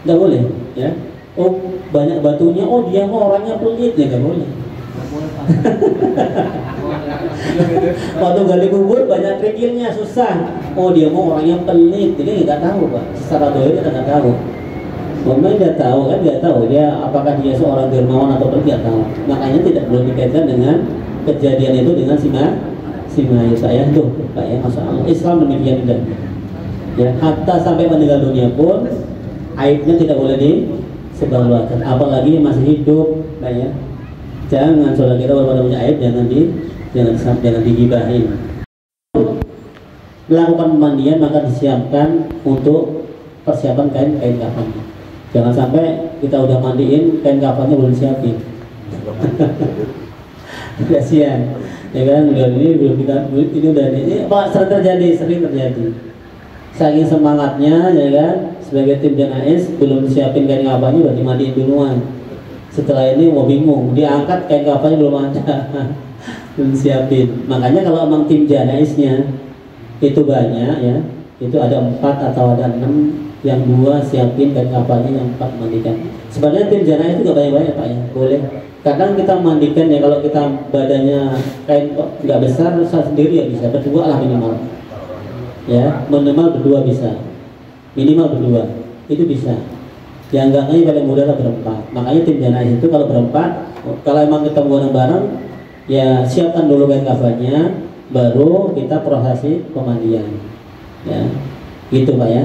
Nggak boleh, ya. Oh banyak batunya, oh dia mau orangnya pelit, ya nggak boleh. Waktu gali kubur banyak kerikilnya susah. Oh dia mau orang yang pelit, jadi nggak tahu Pak. Secara doa kita nggak tahu. Memang dia tahu kan, nggak tahu dia apakah dia seorang dermawan atau tidak tahu. Makanya tidak perlu dikaitkan dengan kejadian itu dengan si mayit saya tuh, Pak ya. Masalah Islam demikian tidak. Ya, hatta sampai meninggal dunia pun aibnya tidak boleh disebarluaskan. Apalagi yang masih hidup, Pak ya. Jangan saudara kita walaupun punya aib jangan digibahin. Melakukan pemandian maka disiapkan untuk persiapan kain kafannya. Jangan sampai kita udah mandiin kain kafannya belum siapin. Kasihan, ya kan? Ini belum kita ini udah ini Pak sering terjadi. Saking semangatnya, ya kan? Sebagai tim janais belum siapin kain kafannya udah dimandiin duluan. Setelah ini mau bingung, diangkat kain kafannya belum ada, belum siapin. Makanya kalau emang tim janaisnya itu banyak ya, itu ada 4 atau ada 6, yang 2 siapin kain kafannya, yang 4 mandikan. Sebenarnya tim janais itu gak banyak-banyak Pak ya, boleh. Kadang kita mandikan ya kalau kita badannya kain nggak besar, saya sendiri ya bisa, berdua lah minimal. Ya, minimal berdua bisa, minimal berdua, itu bisa. Yang enggaknya paling mudah lah berempat. Makanya tim janais itu kalau berempat, kalau emang kita bareng-bareng, ya siapkan dulu kain kafannya, baru kita prosesi pemandian. Ya, gitu Pak ya.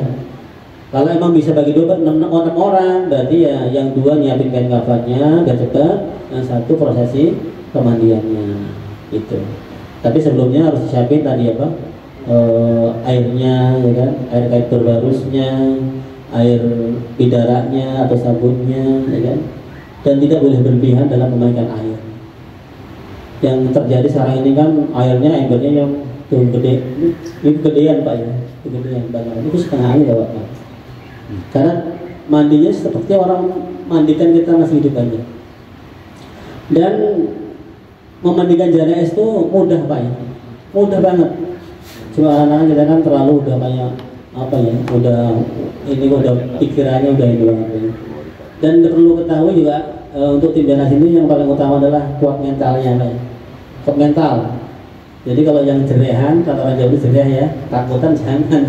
Kalau emang bisa bagi 6 orang, berarti ya yang 2 nyiapin kain kafannya biar cepat, yang 1 prosesi pemandiannya. Gitu. Tapi sebelumnya harus disiapin tadi apa? Airnya, ya kan? Air kain berbarusnya, air bidaranya atau sabunnya, ya kan? Dan tidak boleh berlebihan dalam pemakaian air. Yang terjadi sekarang ini kan airnya embernya yang tuh gede, ini gedean Pak ya, gedean banget. Itu setengah air ya Pak. Karena mandinya seperti orang mandikan kita masih hidup aja. Dan memandikan janais itu mudah Pak ya, mudah banget. Cuma anak-anak kita kan terlalu udah kayak apa ya, udah pikirannya udah ini banget ya. Dan perlu ketahui juga untuk tim janais ini yang paling utama adalah kuat mentalnya Pak ya. Kuat mental. Jadi kalau yang jerehan, kata orang Jawa jereh ya, takutan jangan.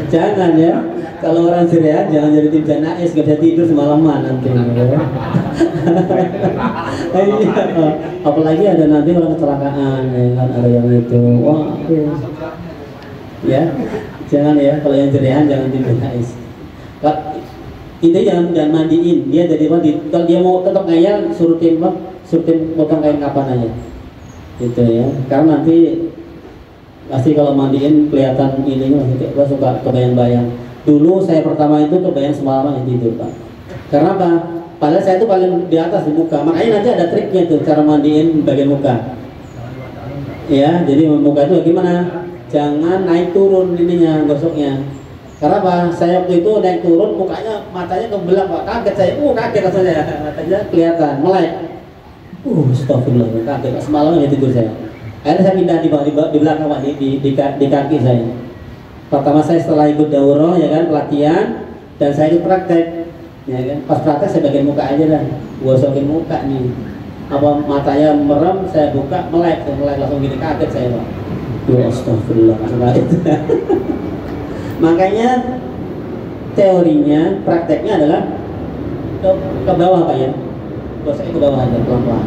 Jangan ya. Kalau orang jerehan jangan jadi tim janais, gak bisa tidur semalaman nanti. Apalagi ada nanti orang kecelakaan, ya kan, ada yang itu. Wah, ya, jangan ya. Kalau yang jerehan jangan tim janais. Itu jangan mandiin dia jadi mandi. Kalau dia mau tetap ngayal, suruh tim potong kain kapan aja, gitu ya. Karena nanti pasti kalau mandiin kelihatan ininya, gua suka kebayang-bayang. Dulu saya pertama itu kebayang semalaman tidur Pak. Karena apa? Padahal saya itu paling di atas di muka. Makanya nanti ada triknya tuh cara mandiin bagian muka. Ya, jadi muka itu gimana? Jangan naik turun ininya, gosoknya. Karena apa? Saya waktu itu naik turun, mukanya, matanya kebelah Pak. Kaget saya, kaget rasanya. Matanya kelihatan, melek. Astagfirullah, kaget. Semalam ya tidur saya. Akhirnya saya pindah di belakang Pak, di kaki saya. Pertama saya setelah ikut daurah ya kan, pelatihan, dan saya ikut praktek. Ya kan, pas praktek saya bagian muka aja dah, gosokin muka nih. Apa matanya merem, saya buka melek langsung gini, kaget saya Pak. Astagfirullah. Makanya teorinya, prakteknya adalah ke bawah Pak ya. Gosoknya ke bawah aja pelan-pelan.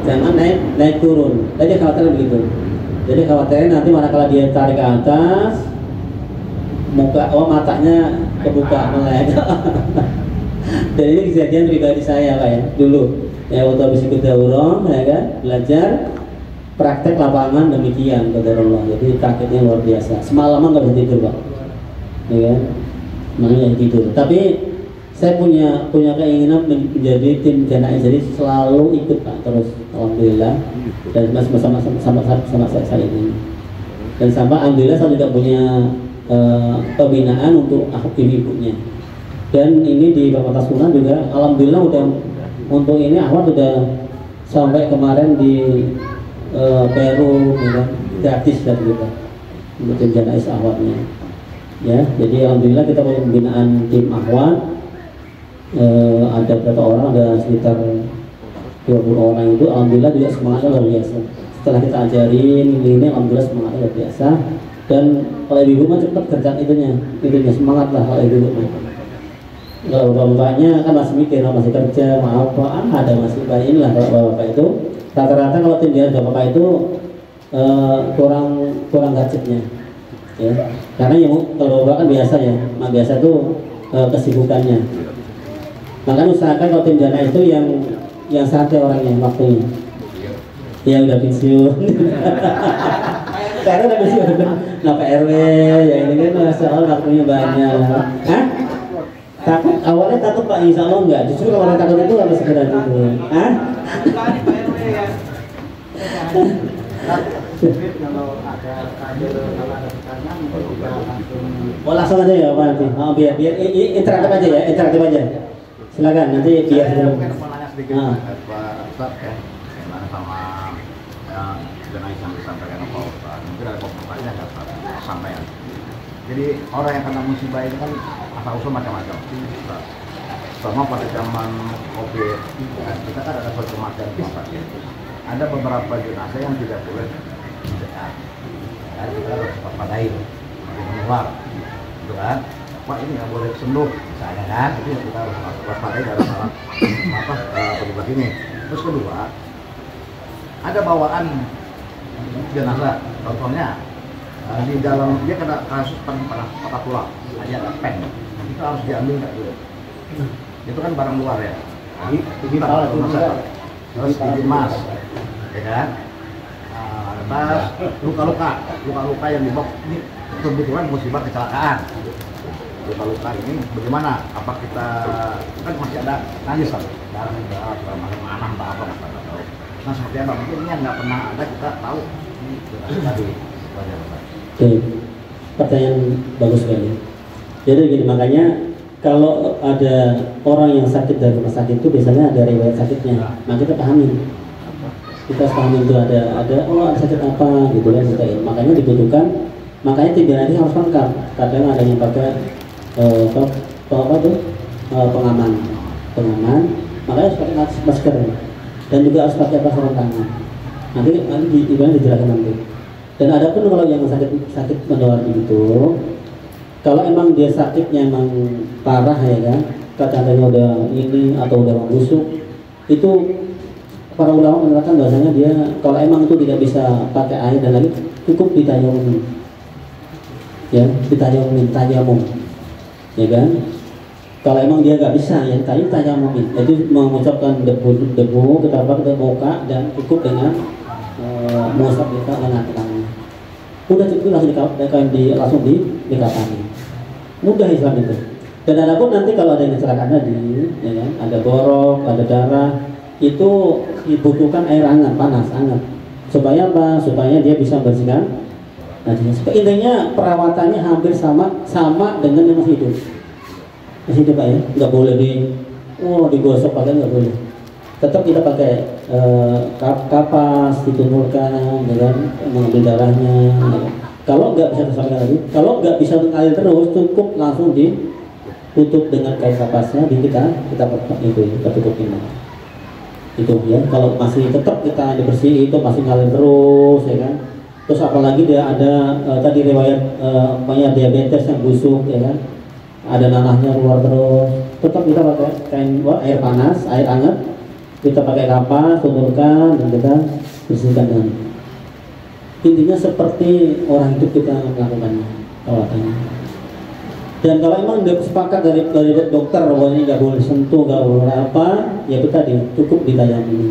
Jangan naik turun. Tadi khawatirnya begitu. Jadi khawatirnya nanti manakala dia tarik ke atas, matanya kebuka melek. Dan ini kejadian pribadi saya Pak ya, dulu ya waktu habis ikut daurah ya kan, belajar praktek lapangan demikian qadarullah. Jadi kagetnya luar biasa, semalaman nggak bisa tidur Pak ya kan, makanya tidur. Tapi saya punya keinginan menjadi tim jenazah, jadi selalu ikut Pak terus, alhamdulillah, dan sama saya ini. Dan sampai alhamdulillah saya juga punya pembinaan untuk ibu-ibunya. Dan ini di Bapak Tasuna juga alhamdulillah udah untuk ini Ahwat udah sampai kemarin di Peru ya, gratis dan juga untuk tim jenazah Ahwatnya. Ya, jadi alhamdulillah kita punya pembinaan tim Ahwat. Ada berapa orang, ada sekitar 20 orang itu alhamdulillah juga semangatnya luar biasa. Setelah kita ajarin ini alhamdulillah semangatnya luar biasa. Dan kalau ibu mah cepat kerja itunya semangat lah kalau ibu mah. Kalau bapaknya kan masih mikir, masih kerja, mau apa, ada masih baik lah. Kalau bapak itu rata-rata kalau tim jenazah bapak itu kurang gadgetnya, ya. Karena ya kalau bapak kan biasa ya, biasa tuh kesibukannya. Makanya usahakan kalau tim jenazah itu yang santai orangnya waktunya. Ya udah pensiun. Karena udah pensiun. Nah Pak RW ya ini kan masalah waktunya banyak. Hah? Takut awalnya takut Pak, insya Allah enggak. Justru kalau orang takut itu harus segera itu. Hah? Oh langsung aja ya Pak nanti. Oh biar interaktif aja ya, interaktif aja. Silakan nanti biar dulu. Mungkin mau nanya sedikit Pak Ustaz ya, gimana sama jenazah yang disampaikan Pak Ustaz. Mungkin ada pertanyaan nggak sampaikan. Jadi orang yang kena musibah ini kan asal usul macam-macam. Sama pada zaman COVID, kita kan ada suatu macam tempat ya. Ada beberapa jenazah yang tidak boleh mendekat. Jadi kita harus waspadai, menular, gitu kan? Pak ini nggak boleh sentuh, misalnya kan? Itu yang kita harus waspadai dalam alat petugas ini. Terus kedua, ada bawaan jenazah, contohnya di dalam dia kena kasus patah tulang, hanya ada pen, itu harus diambil nggak dulu. Itu kan barang luar ya. Terus dimas, ya kan? Atas luka-luka yang dibawa ini kebetulan musibah kecelakaan. Luka-luka ini bagaimana? Apa kita kan masih ada nangis kan? Darah mana apa nggak tahu. Nah seperti apa? Mungkin ini yang nggak pernah ada kita tahu. Ini tadi. Oke, pertanyaan bagus sekali. Jadi gini, makanya kalau ada orang yang sakit dari rumah sakit itu biasanya ada riwayat sakitnya. Nah kita pahami. Kita pahami itu ada sakit apa gitu kan kita. Makanya dibutuhkan, makanya tim jenazah harus lengkap. Kadang ada yang pakai pengaman. Makanya harus pakai masker dan juga harus pakai sarung tangan. Nanti dijelaskan nanti. Dan ada pun kalau yang sakit menular begitu, kalau emang dia sakitnya emang parah ya kan, katanya udah ini atau udah membusuk, itu para ulama menerangkan bahasanya dia kalau emang itu tidak bisa pakai air dan lagi cukup ditayamum, ya ditayamum, ya kan. Kalau emang dia nggak bisa ya tayamum, jadi mengucapkan debu kita buka dan cukup dengan mengusap kita dengan tangannya. Udah cukup langsung dikapani. Mudah Islam itu. Dan ada pun nanti kalau ada yang kecelakaan tadi, ya kan, ada borok, ada darah, itu dibutuhkan air hangat, panas, hangat. Supaya apa? Supaya dia bisa bersihkan. Nah, intinya perawatannya hampir sama dengan yang masih hidup. Masih hidup Pak ya, nggak boleh digosok pakai, nggak boleh. Tetap kita pakai kapas, ditumurkan, dengan mengambil darahnya. Ya. Kalau nggak bisa tersampaikan lagi, kalau nggak bisa mengalir terus, cukup langsung ditutup dengan kain kapasnya, kita tutupin. Itu ya. Kalau masih tetap kita dibersih itu masih ngalir terus, ya kan. Terus apalagi dia ada tadi riwayat diabetes yang busuk, ya kan. Ada nanahnya keluar terus, tetap kita pakai kain air panas, air hangat. Kita pakai kapas, tuturkan, dan kita bersihkan dengan intinya seperti orang hidup kita melakukannya perawatannya. Dan kalau emang udah sepakat dari dokter bahwa ini nggak boleh sentuh, nggak boleh apa, ya itu tadi cukup ditayamumi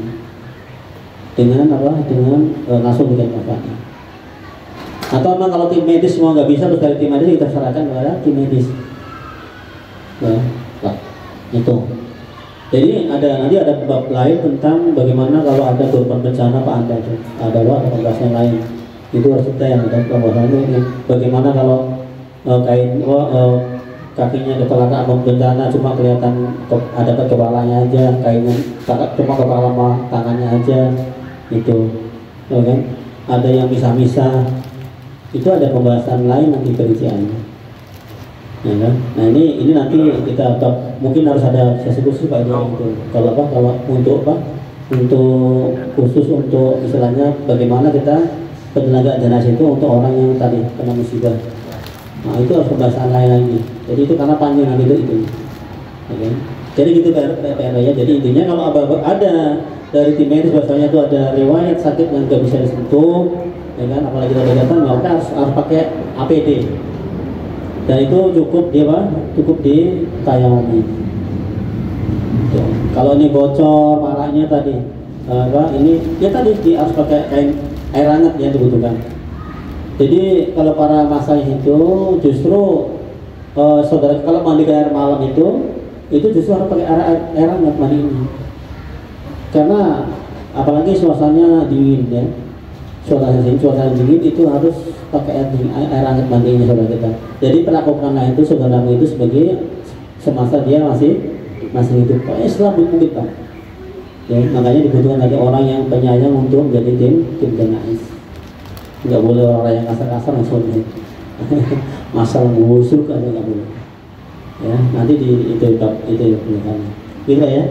dengan langsung dengan kapannya. Atau emang kalau tim medis semua nggak bisa, terus dari tim medis kita serahkan kepada tim medis. Nah, Itu. Jadi nanti ada bab lain tentang bagaimana kalau ada korban bencana Pak Anda itu. Ada pembahasan lain. Itu harus kita yang ada pembahasan ini. Bagaimana kalau kakinya kecelakaan bencana cuma kelihatan ada kepalanya aja, kainnya cuma kepala sama tangannya aja, itu, kan? Ada yang misah-misah, itu ada pembahasan lain nanti perinciannya, ya kan? Nah ini nanti kita mungkin harus ada sesi khusus Pak itu. Kalau untuk khusus untuk istilahnya bagaimana kita penyelenggaraan jenazah itu untuk orang yang tadi kena musibah. Nah itu harus pembahasan lain lagi. Jadi itu karena panjang nanti itu. Okay. Jadi gitu PR ya. Jadi intinya kalau ada dari tim medis bahasanya itu ada riwayat sakit yang nggak bisa disentuh, ya kan? Apalagi ada datang, maka harus pakai APD. Dan itu cukup cukup ditayangi. Kalau ini bocor parahnya tadi, ini ya tadi harus pakai air hangat yang dibutuhkan. Jadi kalau para masanya itu justru saudara kalau mandi ke air malam itu justru harus pakai air hangat mandi ini. Karena apalagi suasananya dingin ya, suasana dingin itu harus pakai air hangat mandinya saudara kita. Jadi perlakukanlah itu saudaramu itu sebagai semasa dia masih hidup. Islam mungkin Pak. Ya, makanya dibutuhkan lagi orang yang penyayang untuk menjadi tim jenazah. Nggak boleh orang yang kasar-kasar langsung masalah busuk aja nggak boleh ya, nanti itu penyekannya gitu ya.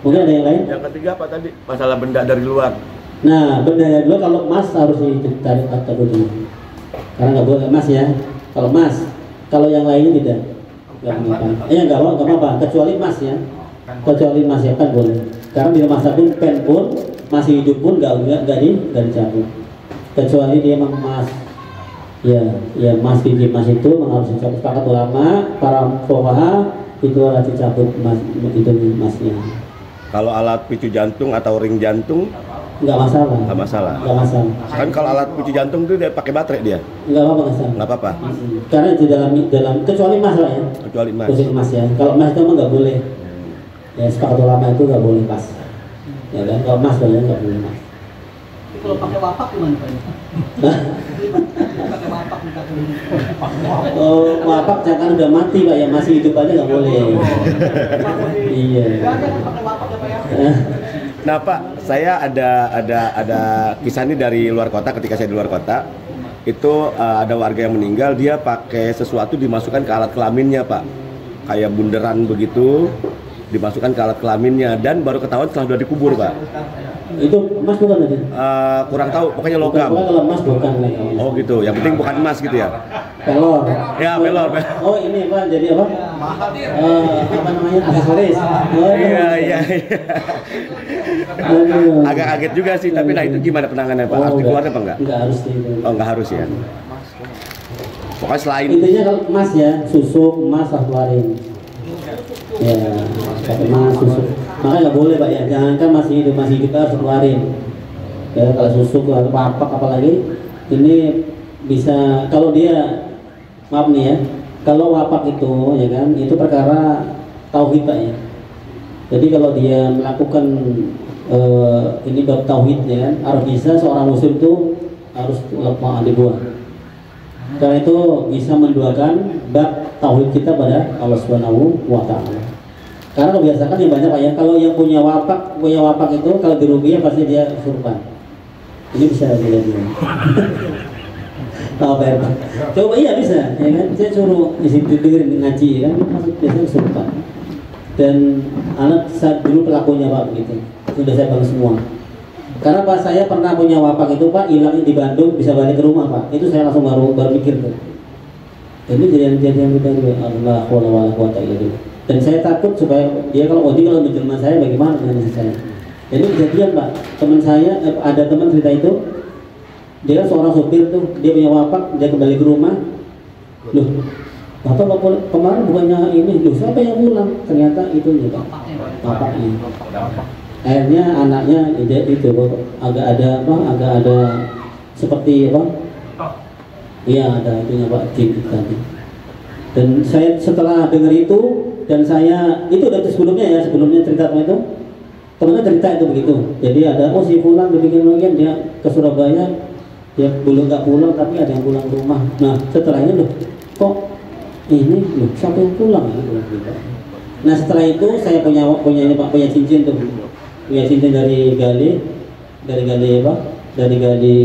Mungkin ada yang lain. Yang ketiga apa tadi? Masalah benda dari luar. Nah benda dari luar kalau emas harus ditarik atau dulu karena nggak boleh emas ya. Kalau emas, kalau yang lainnya tidak nggak apa-apa kecuali emas ya, kan boleh karena di masa pun pen pun masih hidup pun nggak dicabut kecuali dia memang emas ya emas, biji emas itu harus dicabut. Sepakat ulama para fuqaha itu harus dicabut emas, itu emasnya. Kalau alat picu jantung atau ring jantung nggak masalah. Kan kalau alat picu jantung itu dia pakai baterai dia nggak apa-apa karena di dalam kecuali emas lah ya, kecuali emas ya. Kalau emas itu emang nggak boleh ya, sepakat ulama itu nggak boleh emas ya kan. Kalau emas ya nggak boleh emas. Kalau pakai wapak gimana Pak? Pakai wapak wapak jangan udah mati Pak ya, masih hidup aja nggak boleh. Iya. Nah Pak, saya ada kisah ini dari luar kota. Ketika saya di luar kota, itu ada warga yang meninggal, dia pakai sesuatu dimasukkan ke alat kelaminnya Pak, kayak bunderan begitu, dimasukkan ke alat kelaminnya dan baru ketahuan setelah sudah dikubur Pak. Itu emas bukan tadi? Kurang tahu, pokoknya logam. Kalau emas bukan. Oh gitu, yang penting bukan emas gitu ya? Pelor. Ya pelor. Oh ini Pak, jadi apa? Apa namanya, aksesoris. Iya. Agak kaget juga sih, tapi nah itu gimana penanganannya Pak? Harus dikeluarkan apa enggak? Enggak harus. Oh enggak harus ya? Pokoknya selain intinya kalau emas ya, susuk emas harus keluarin. Ya, pakai emas, susuk. Makanya nggak boleh Pak ya, jangankan masih hidup harus keluarin. Ya kalau susuk atau wapak apalagi ini bisa, kalau dia maaf nih ya, kalau wapak itu ya kan, itu perkara tauhid Pak ya. Jadi kalau dia melakukan ini bab tauhid ya kan, harus bisa seorang muslim itu harus dibuang. Karena itu bisa menduakan bab tauhid kita pada Allah Subhanahu wa taala. Karena kebiasaan yang banyak Pak ya, kalau yang punya wapak itu kalau di rupiah pasti dia surban. Ini bisa dilihat. Tahu Pak? Coba iya bisa, ya kan? Saya suruh di situ dengerin ngaji kan, maksud biasanya surban. Dan anak saat dulu pelakunya Pak begitu, sudah saya bangun semua. Karena Pak saya pernah punya wapak itu Pak, hilangnya di Bandung, bisa balik ke rumah Pak. Itu saya langsung baru mikir tuh. Jadi kejadian kita itu Allah wala quwata illa billah. Dan saya takut supaya dia kalau menjelma saya bagaimana dengan saya. Jadi kejadian Pak, teman saya ada teman cerita itu, dia kan seorang sopir tuh, dia punya wapak, dia kembali ke rumah. Loh, Bapak kemarin bukannya ini, loh siapa yang pulang? Ternyata itu nih Pak, wapaknya. Akhirnya anaknya itu agak ada seperti apa? Iya ada itunya Pak, jin tadi. Dan saya setelah dengar itu dan saya itu udah sebelumnya ya, sebelumnya cerita itu temennya cerita itu begitu. Jadi ada si pulang dibikin bagian dia ke Surabaya, dia belum nggak pulang tapi ada yang pulang ke rumah. Nah setelah ini loh kok ini loh siapa yang pulang gitu. Nah setelah itu saya punya cincin tuh, punya cincin dari Gali apa? Dari Gali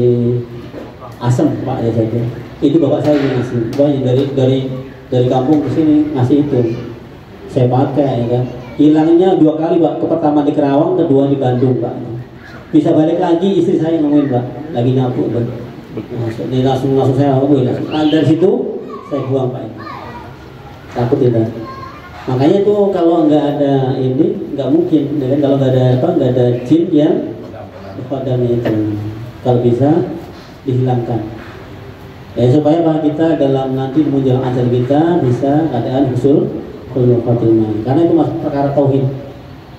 Asem Pak ya saya. Itu bapak saya yang ngasih, banyak dari kampung ke sini ngasih itu. Saya pakai ya kan. Hilangnya 2 kali Pak, pertama di Kerawang, kedua di Bandung Pak. Bisa balik lagi istri saya nemuin Pak, lagi nyapu Pak. Langsung saya dari situ saya buang Pak. Takut tidak. Makanya tuh kalau nggak ada ini nggak mungkin, ya kan? Kalau nggak ada jin yang padanya itu, kalau bisa dihilangkan. Ya supaya Pak kita dalam nanti menjelang ajal kita bisa keadaan husnul khotimah. Karena itu masuk perkara tauhid.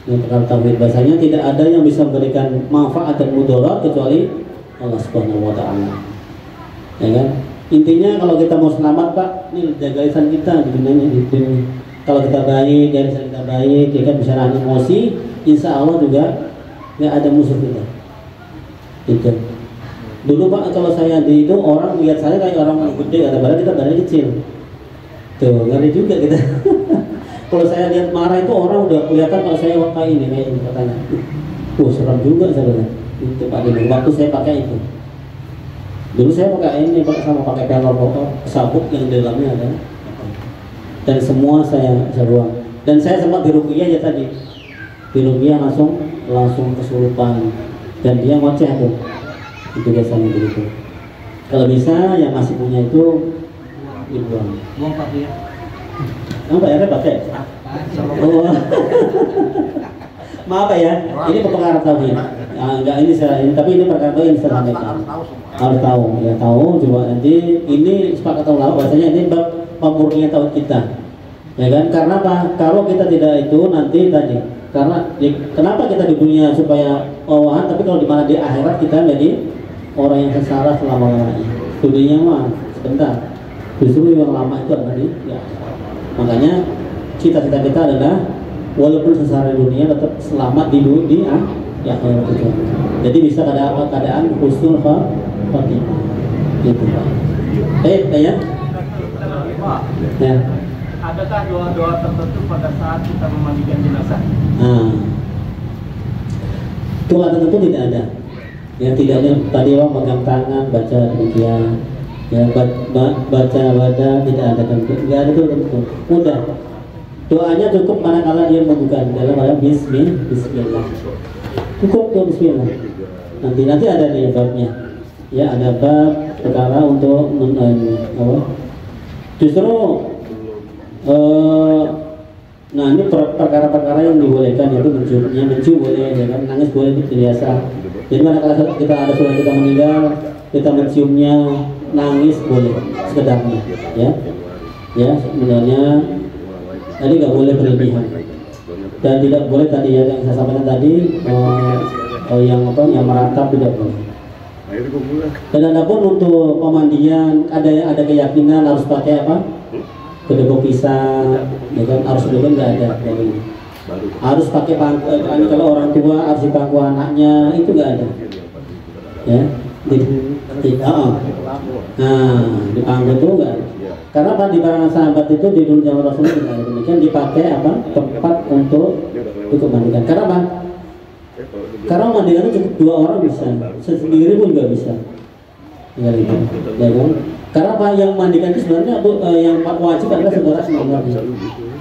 Ini perkara tauhid. Bahasanya tidak ada yang bisa memberikan manfaat dan mudarat kecuali Allah Subhanahu wa taala. Ya kan? Intinya kalau kita mau selamat Pak, ini jaga lisan kita di dunia ini. Kalau kita baik, dari kita baik, ya kan bisa nahan emosi, insya Allah juga nggak ada musuh kita. Itu. Dulu Pak kalau saya di itu orang lihat saya kayak orang gede, kata padahal kita badannya kecil. Tuh ngeri juga kita. Kalau saya lihat marah itu orang udah kelihatan kalau saya kayak ini katanya. Seram juga sebenarnya. Itu Pak Dini. Waktu saya pakai itu. Dulu saya pakai ini, pakai pelor sabuk yang di dalamnya ada. Dan semua saya buang. Dan saya sempat di ruqyah ya tadi. Di ruqyah langsung kesurupan. Dan dia ngoceh tuh. Itu biasanya begitu. Kalau bisa yang masih punya itu dibuang. Buang Pak ya. Apa ya pakai? Oh. Maaf ya, ini perkara tauhid. Enggak ini tapi ini perkara tauhid yang saya sampaikan. Harus tahu, ya tahu. Coba nanti ini sepakat tahu bahasanya ini bab pemurnian tauhid kita, ya kan? Karena apa? Kalau kita tidak itu nanti tadi, karena kenapa kita di dunia supaya wawahan, tapi kalau di mana di akhirat kita menjadi orang yang sengsara selama-lamanya. Dunia mah sebentar, justru yang lama itu adalah ya. Makanya cita-cita kita adalah walaupun sengsara di dunia tetap selamat di akhirat itu. Jadi bisa keadaan husnul khotimah. Gitu Pak. Ya. Ya. Adakah doa-doa tertentu pada saat kita memandikan jenazah? Doa tertentu tidak ada. Yang tidak ada tadi orang pegang tangan baca demikian. Ya baca wada tidak ada tentu. Tidak ada tentu. Mudah. Doanya cukup manakala dia membuka dalam ayat bismillah. Cukup tuh bismillah. Nanti ada di babnya. Ya ada bab perkara untuk justru nah ini perkara-perkara yang dibolehkan yaitu mencium boleh, ya kan, nangis boleh, itu biasa. Jadi manakala kita ada saudara kita meninggal, kita menciumnya, nangis boleh sekedarnya, ya sebenarnya tadi nggak boleh berlebihan dan tidak boleh tadi ya yang saya sampaikan tadi yang merantap tidak boleh. Dan adapun untuk pemandian ada keyakinan harus pakai apa? Kedebok pisang, ya kan, harus kedebok nggak ada dari harus pakai pangku, kalau orang tua harus dipangku anaknya itu nggak ada, ya di pangku itu nggak ada. Karena apa, di kalangan sahabat itu di dulu zaman Rasulullah tidak ada demikian, dipakai apa tempat untuk mandikan. Karena apa? Karena mandikan itu cukup 2 orang bisa, sendiri pun juga bisa. Ya, gitu. Ya, kan? Karena apa yang mandikan itu sebenarnya yang wajib adalah saudara sebenarnya.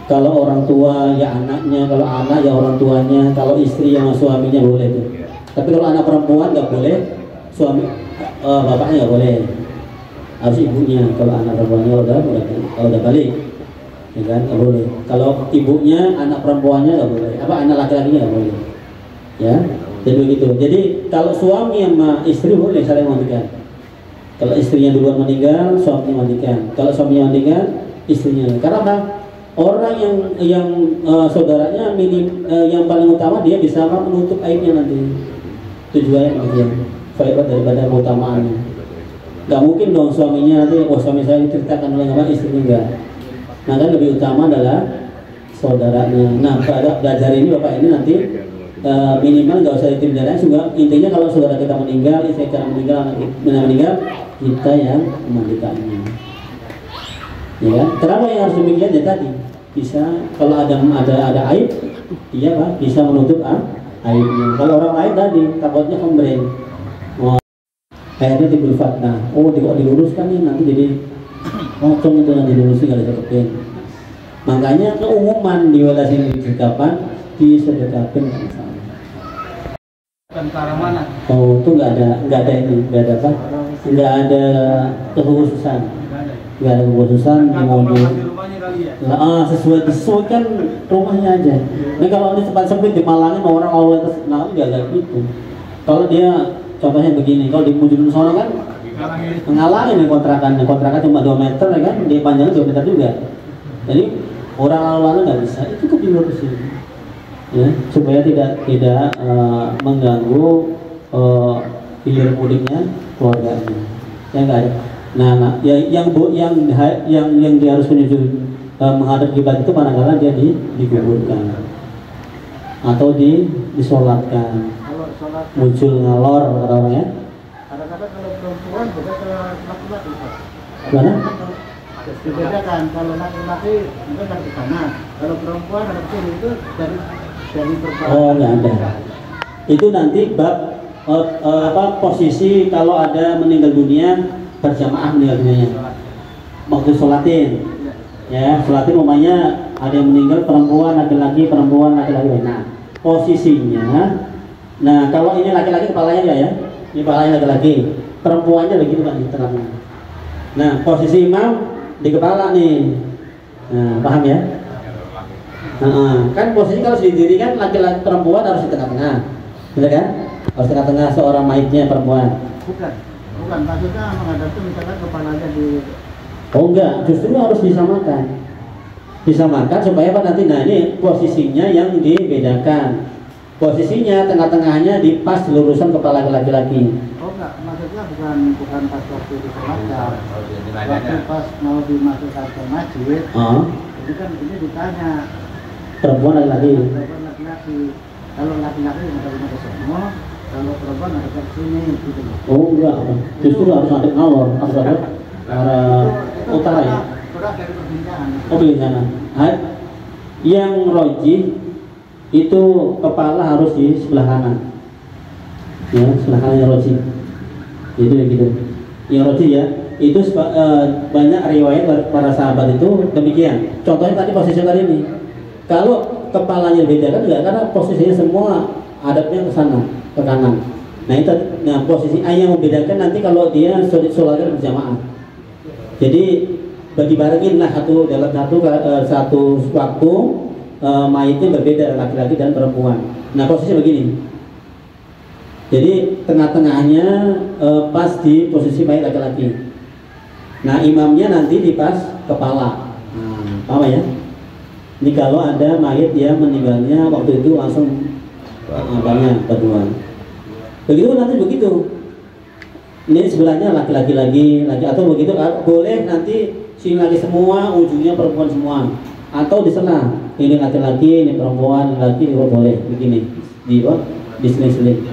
Kalau orang tua ya anaknya, kalau anak ya orang tuanya, kalau istri yang suaminya boleh itu. Tapi kalau anak perempuan nggak boleh, suami bapaknya nggak boleh, harus ibunya. Kalau anak perempuannya kalau udah balik, ya kan nggak boleh. Kalau ibunya, anak perempuannya nggak boleh, anak laki-lakinya nggak boleh, ya. Jadi begitu. Jadi kalau suami sama istri boleh saling mandikan. Kalau istrinya duluan meninggal, suaminya mandikan. Kalau suaminya mandikan, istrinya. Karena apa? Orang yang saudaranya yang paling utama dia bisa menutup aibnya nanti. Tujuannya demikian. Faedah daripada keutamaannya. Gak mungkin dong suaminya nanti, suami saya diceritakan oleh apa istrinya enggak. Maka lebih utama adalah saudaranya. Nah, pada belajar ini Bapak ini nanti minimal nggak usah tim darah juga. Intinya kalau saudara kita meninggal, istri kita meninggal, anak meninggal, kita yang memandikannya. Ya kan? Kenapa yang harus demikian? Ya tadi bisa kalau ada aib, dia Pak bisa menutup aibnya. Kalau orang lain tadi takutnya komplain. Akhirnya timbul fitnah. Oh, diluruskan nih nanti jadi ngocong itu yang dilurusin nggak ditetepin. Makanya keumuman di wilayah sini sedekapan disedekapin sama. Dan ke arah mana? Oh, itu nggak ada ini, nggak ada apa? Nggak ada kekhususan. Nggak ada kekhususan di mobil. Sesuaikan rumahnya aja. Nah kalau ini tempat sempit dimalangin orang awal terus, nah nggak gitu. Kalau dia contohnya begini, kalau di Mujudun Sono kan menghalangi nih kontrakan cuma 2 meter ya kan, dia panjangnya 2 meter juga. Jadi orang lalu nggak bisa, itu cukup dilurusin, ya supaya tidak mengganggu hilir mudiknya keluarganya. Ya nggak ada. Nah, ya, yang dia harus menuju menghadap kiblat itu kadang-kadang dia dikuburkan atau disolatkan. Muncul ngalor kata orang ya. Kadang-kadang kalau perempuan beda ke laki-laki. Mana? Dibedakan kalau laki-laki mungkin dari sana, kalau perempuan ada kiri itu dari perempuan. Oh nggak ada. Itu nanti bab posisi kalau ada meninggal dunia berjamaah meninggal dunia. Waktu sholatin, ya sholatin umumnya ada yang meninggal perempuan laki-laki. Nah posisinya. Nah kalau ini laki-laki kepalanya dia ya, ini kepalanya laki-laki, perempuannya begitu kan di tengah-tengah. Nah posisi imam di kepala nih, nah paham ya? Kan posisi kalau didirikan laki-laki perempuan harus di tengah-tengah, betul kan? Harus tengah-tengah seorang mayitnya perempuan. Bukan maksudnya menghadapi misalkan kepalanya di. Oh enggak, justru harus disamakan supaya apa nanti? Nah ini posisinya yang dibedakan. Posisinya tengah-tengahnya di pas lurusan kepala laki-laki. Oh enggak, maksudnya bukan pas waktu disolatkan. Waktu pas mau dimasukkan ke masjid. Jadi kan ini ditanya. Perempuan laki-laki. Perempuan laki-laki. Kalau laki-laki ada ke semua, kalau perempuan ada ke sini gitu. Oh enggak, justru harus ada ngalor, harus ada arah utara ya. Sudah dari perbincangan. Oh perbincangan. Yang rojih itu kepala harus di sebelah kanan, ya sebelah kanan yang roji, itu gitu. Yang roji ya, itu banyak riwayat para sahabat itu demikian. Contohnya tadi posisi kali ini, kalau kepalanya beda kan enggak, karena posisinya semua hadapnya ke sana, ke kanan. Nah itu, posisi yang membedakan nanti kalau dia sholatnya berjamaah. Jadi bagi-bagiin lah dalam satu waktu. Mayitnya berbeda laki-laki dan perempuan. Nah posisinya begini. Jadi tengah-tengahnya pas di posisi mayit laki-laki. Nah imamnya nanti di pas kepala. Paham ya? Ini kalau ada mayit yang meninggalnya waktu itu langsung banyak berdua. Begitu nanti begitu. Ini sebelahnya laki-laki lagi atau begitu boleh nanti sini lagi semua, ujungnya perempuan semua. Atau diselah, ini laki-laki, ini perempuan, laki boleh begini diseling-seling.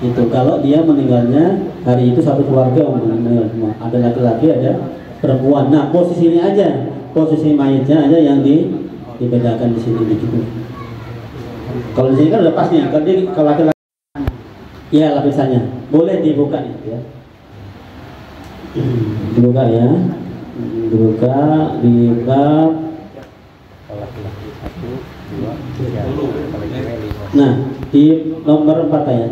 Itu kalau dia meninggalnya hari itu satu keluarga meninggal semua, ada laki-laki, ada perempuan. Nah posisinya aja, posisi mayatnya aja yang dibedakan di sini begitu. Kalau di sini kan udah pas nih, kalau laki-laki, ya lapisannya boleh dibuka nih ya, dibuka ya. Dibuka di bab. Nah di nomor 4 ya,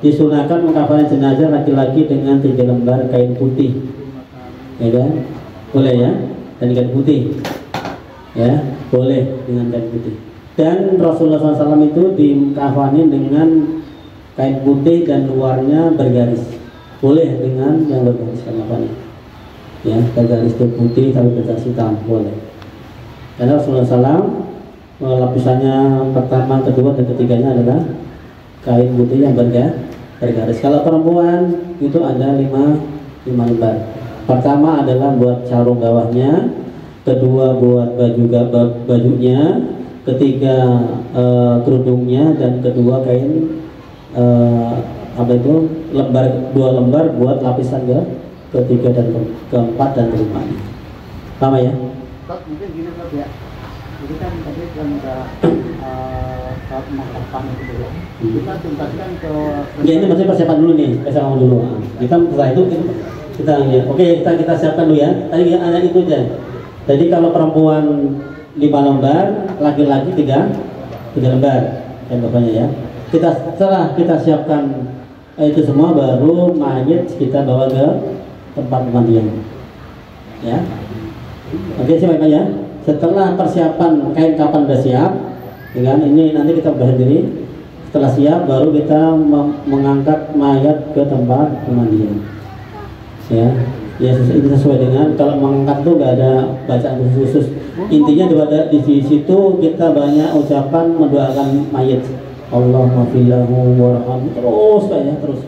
disunahkan mengkafani jenazah laki-laki dengan 3 lembar kain putih, ya kan? Boleh ya, dan kain putih, ya boleh dengan kain putih. Dan Rasulullah SAW itu dikafani dengan kain putih dan luarnya bergaris, boleh dengan yang bergaris kafani. Ya, bergaris putih tapi bergaris hitam boleh. Karena Rasulullah SAW lapisannya pertama, kedua, dan ketiganya adalah kain putih yang bergaris. Kalau perempuan itu ada 5 lembar. Pertama adalah buat sarung bawahnya, kedua buat bajunya, ketiga kerudungnya, dan kedua kain dua lembar buat lapisan ketiga dan keempat dan kelima. Sama ya? Mungkin gini Pak ya. Jadi kan tadi kan saat mengkapan itu dulu. Kita tuntaskan ke. Ya ini masih persiapan dulu nih, persiapan dulu. Kita setelah itu kita ya. Oke, kita siapkan dulu ya. Tadi ada itu aja. Jadi kalau perempuan 5 lembar, laki-laki 3 lembar kan bapaknya ya. Setelah kita siapkan itu semua, baru mayit kita bawa ke tempat pemandian. Ya. Oke, siapa ya? Setelah persiapan kain kapan sudah siap, ya kan? Ini nanti kita berdiri. Setelah siap, baru kita mengangkat mayat ke tempat pemandian. Ya, ini sesuai dengan kalau mengangkat itu nggak ada bacaan khusus. Intinya di situ kita banyak ucapan mendoakan mayat. Allahumma fillahu warhamhu, terus banyak terus.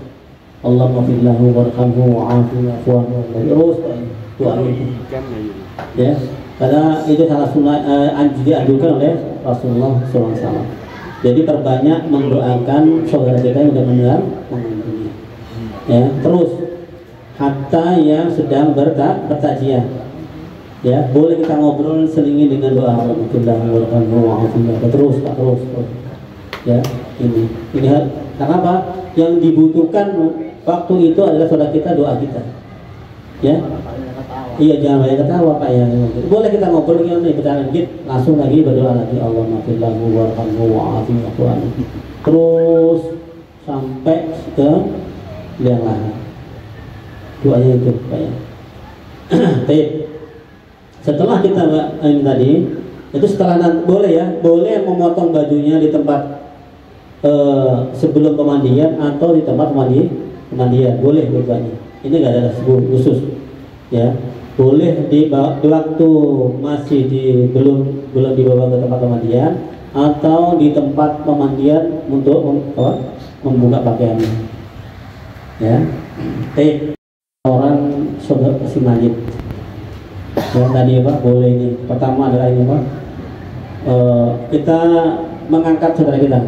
Allahumma fillahu warhamhu wa'afihi terus banyak doa itu. Ya, karena itu salah sunnah dianjurkan oleh Rasulullah SAW. Jadi perbanyak mendoakan saudara kita yang sudah meninggal. Ya, terus hatta yang sedang bertakziah. Ya, boleh kita ngobrol selingi dengan doa Alhamdulillah terus Pak, terus. Ya, ini karena apa? Yang dibutuhkan waktu itu adalah saudara kita, doa kita. Ya. Iya, jangan banyak ketawa Pak ya. Boleh kita ngobrol yang nih, berjalan dikit, langsung lagi berdoa lagi Allahumma fillahu warhamhu wa'afihi terus sampai ke liang lahat. Doanya itu Pak ya. Setelah kita ini tadi, itu setelah boleh ya, boleh memotong bajunya di tempat sebelum pemandian atau di tempat pemandian, boleh dua-duanya. Ini nggak ada khusus ya. Boleh di waktu masih belum dibawa ke tempat pemandian atau di tempat pemandian untuk membuka pakaiannya. Ya, orang saudara si mayit. Ya, tadi Pak boleh ini. Pertama adalah ini Pak. Kita mengangkat saudara kita,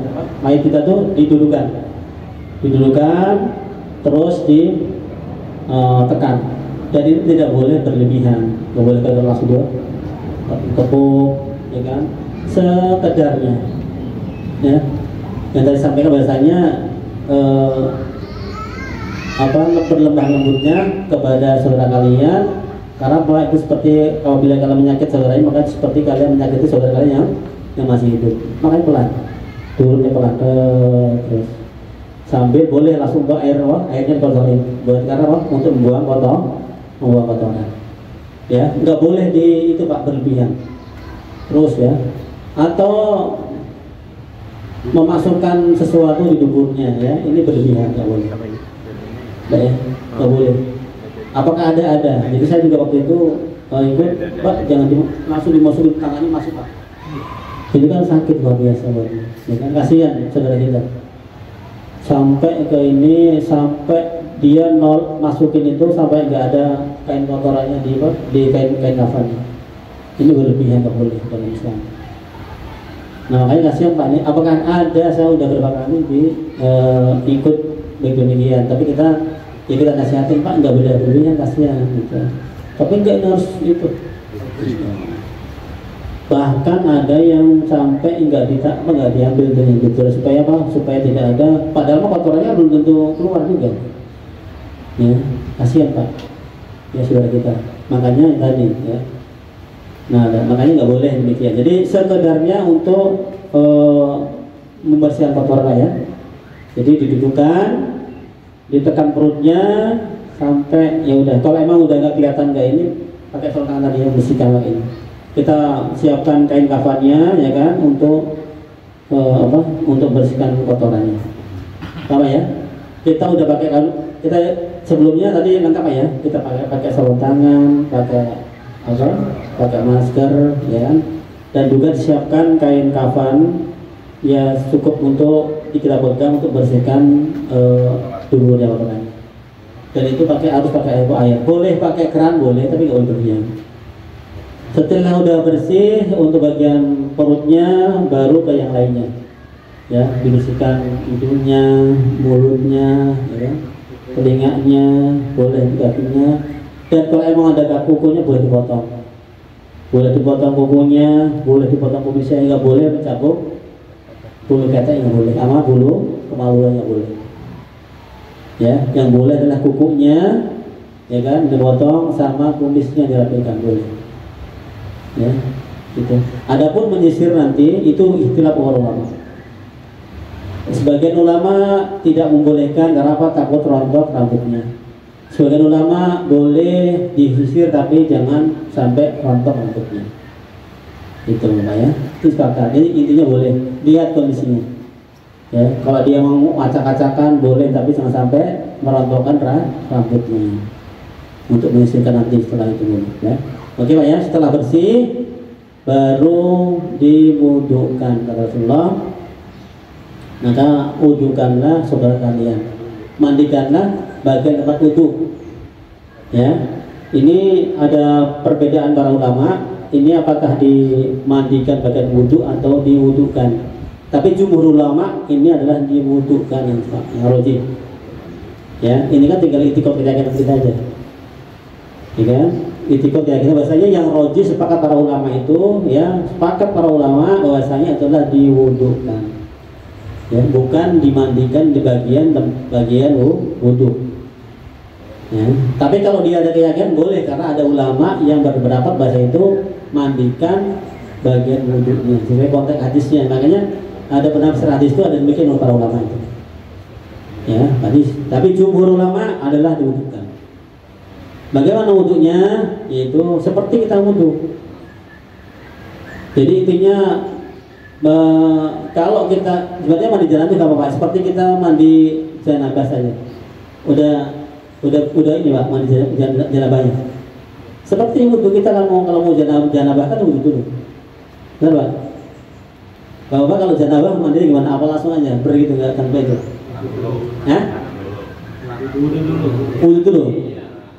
mayit kita tuh didudukan, terus ditekan. Dan ini tidak boleh berlebihan, nggak boleh kalau langsung tepuk, ya kan? Sekedarnya, ya. Yang tadi sampaikan bahasanya berlemah lembutnya kepada saudara kalian, karena Pak itu seperti apabila kalian menyakiti saudaranya, maka seperti kalian menyakiti saudara kalian yang masih hidup. Makanya pelan, turunnya pelan, terus sambil boleh langsung bawa airnya dikotorin, buat karena apa? Untuk membuang kotoran. Ya, nggak boleh itu Pak berlebihan. Terus ya, atau memasukkan sesuatu di duburnya ya, ini berlebihan, nggak boleh. Nggak ya, nggak boleh. Apakah ada? Jadi saya juga waktu itu ikut Pak, jangan langsung dimasukin tangannya masuk Pak. Itu kan sakit luar biasa Pak. Ya kan, kasihan saudara kita. Sampai ke ini, sampai dia masukin itu sampai nggak ada kain kotorannya di kain kafannya. Ini berlebihan, nggak boleh dalam Islam. Nah makanya kasihan Pak ini. Apakah ada? Saya udah berapa kali ikut demikian, tapi kita nasihatin Pak, nggak boleh berlebihan, kasihan gitu. Tapi nggak harus itu. Bahkan ada yang sampai nggak diambil dengan betul, supaya apa? Supaya tidak ada. Padahal kotorannya belum tentu keluar juga. Ya, kasihan Pak. Ya saudara kita. Makanya tadi ya. Nah, makanya nggak boleh demikian. Jadi sekedarnya untuk membersihkan kotoran ya. Jadi didudukan, ditekan perutnya sampai ya udah. Kalau emang udah nggak kelihatan kayak ini, pakai sarung tangan tadi yang bersihkan kayak ini. Kita siapkan kain kafannya ya kan untuk untuk bersihkan kotorannya. Sama ya. Kita udah pakai kita sebelumnya tadi lengkap ya. Kita pakai sarung tangan, pakai masker ya kan. Dan juga disiapkan kain kafan ya cukup untuk kita pegang untuk bersihkan tubuhnya kotorannya. Dan itu harus pakai air. Boleh pakai keran boleh, tapi nggak boleh berlebihan. Setelah udah bersih untuk bagian perutnya, baru ke yang lainnya. Ya, dibersihkan hidungnya, mulutnya, ya, telinganya, boleh kakinya. Dan kalau emang ada kukunya boleh dipotong. Boleh dipotong kukunya, boleh dipotong kumisnya, nggak boleh mencakup bulu ketek, nggak boleh, sama bulu kemaluan nggak boleh. Ya, yang boleh adalah kukunya, ya kan, dipotong sama kumisnya dirapikan boleh. Ya, gitu. Adapun menyisir nanti itu istilah para ulama. Sebagian ulama tidak membolehkan karena apa? Takut rontok rambutnya. Sebagian ulama boleh disisir tapi jangan sampai rontok rambutnya. Itu ya. Itu sepakat. Jadi intinya boleh. Lihat kondisinya. Ya, kalau dia mau acak-acakan boleh tapi jangan sampai merontokkan rambutnya. Untuk menyisirkan nanti setelah itu boleh. Ya. Oke Pak ya. Setelah bersih baru diwudukan kata Rasulullah. Maka wudukanlah saudara kalian, mandikanlah bagian tempat wudu. Ya, ini ada perbedaan para ulama. Ini apakah dimandikan bagian wudu atau diwudukan? Tapi jumhur ulama ini adalah diwudukan yang rajih. Ya, ini kan tinggal itikad kita aja. Ya kan? Itikad kita bahasanya yang rajih sepakat para ulama itu, ya sepakat para ulama bahwasanya adalah diwudukan. Ya, bukan dimandikan di bagian wudhu. Ya, tapi kalau dia ada keyakinan boleh karena ada ulama yang berpendapat bahasa itu mandikan bagian wudhunya. Sesuai konteks hadisnya. Makanya ada penafsir hadis itu ada demikian oleh para ulama itu. Ya, hadis. Tapi jumhur ulama adalah diwudhukan. Bagaimana wudhunya? Yaitu seperti kita wudhu. Jadi intinya kalau kita sebenarnya mandi janabah itu apa Pak? Seperti kita mandi janabah saja. Udah ini Pak, mandi janabahnya. Seperti wudhu kita kalau mau janabah kan wudhu dulu. Benar Pak? Bapak kalau janabah mandi gimana? Apa langsung aja? Begitu nggak tanpa itu? Hah? Wudhu dulu.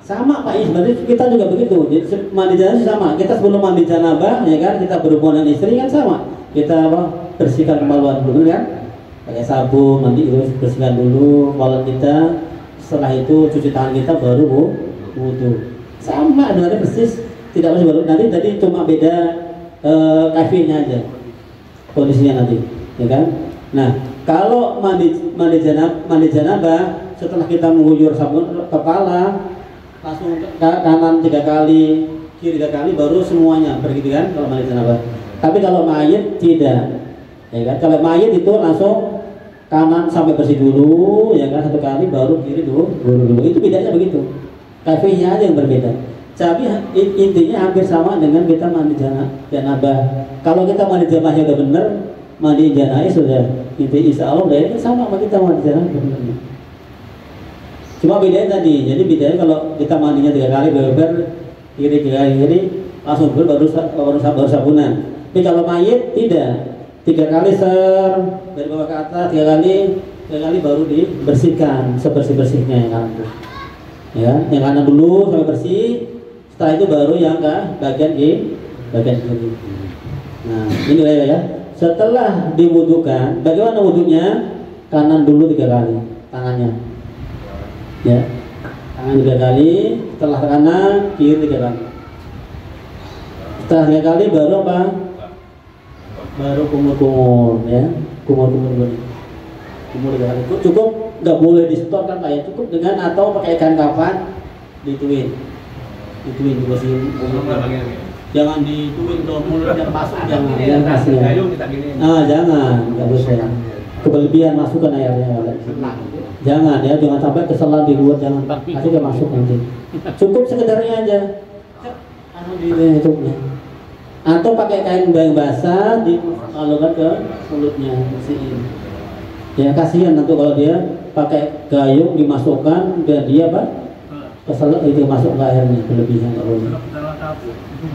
Sama Pak, sebenarnya kita juga begitu. Jadi mandi janabah sama. Kita sebelum mandi janabah, ya kan, kita berhubungan dengan istri kan sama. Kita bersihkan kemaluan dulu kan, pakai sabun, nanti itu bersihkan dulu kemaluan kita. Setelah itu cuci tangan kita baru wudhu. Sama sebenarnya persis, tidak harus baru. Nanti tadi cuma beda kafirnya aja, kondisinya nanti, ya kan. Nah, kalau mandi janabah setelah kita mengguyur sabun kepala, langsung kanan 3 kali, kiri 3 kali, baru semuanya begitu kan kalau mandi janabah. Tapi kalau mayit tidak, ya kan? Kalau mayit itu langsung kanan sampai bersih dulu, ya kan, 1 kali, baru kiri dulu. Itu bedanya begitu. Kafirnya aja yang berbeda. Tapi intinya hampir sama dengan kita mandi janabah. Kalau kita mandi janabahnya udah bener, mandi janabah sudah, insya Allah udah itu sama kita mandi janabah bener. Cuma bedanya tadi. Jadi bedanya kalau kita mandinya 3 kali beber, kiri 3 kali, langsung baru sabunan. Tapi kalau mayit tidak, 3 kali dari bawah ke atas, 3 kali baru dibersihkan sebersih-bersihnya yang kanan. Ya, yang kanan dulu sampai bersih. Setelah itu baru yang ke bagian kiri. Nah, ini ya. Setelah diwudukan, bagaimana wudhunya? Kanan dulu 3 kali tangannya. Ya, tangan 3 kali. Setelah kanan, kiri 3 kali. Setelah 3 kali baru apa? Baru kumur-kumur, ya, kumur-kumur 3 kali. Cukup, nggak boleh di-store kan Pak ya, cukup dengan atau pakai ikan kapan dituin dibersihin. Jangan dituin dong, mulutnya masuk, jangan kasih. Jangan, nggak boleh. Kelebihan masukkan airnya. Jangan ya, jangan sampai keselan di luar, jangan kasih ke masuk nanti. Cukup sekedarnya aja. Atau pakai kain basah dialurkan ke mulutnya, bersihin. Ya kasihan nanti kalau dia pakai gayung dimasukkan dan dia apa? Kesel itu masuk ke airnya berlebihan kalau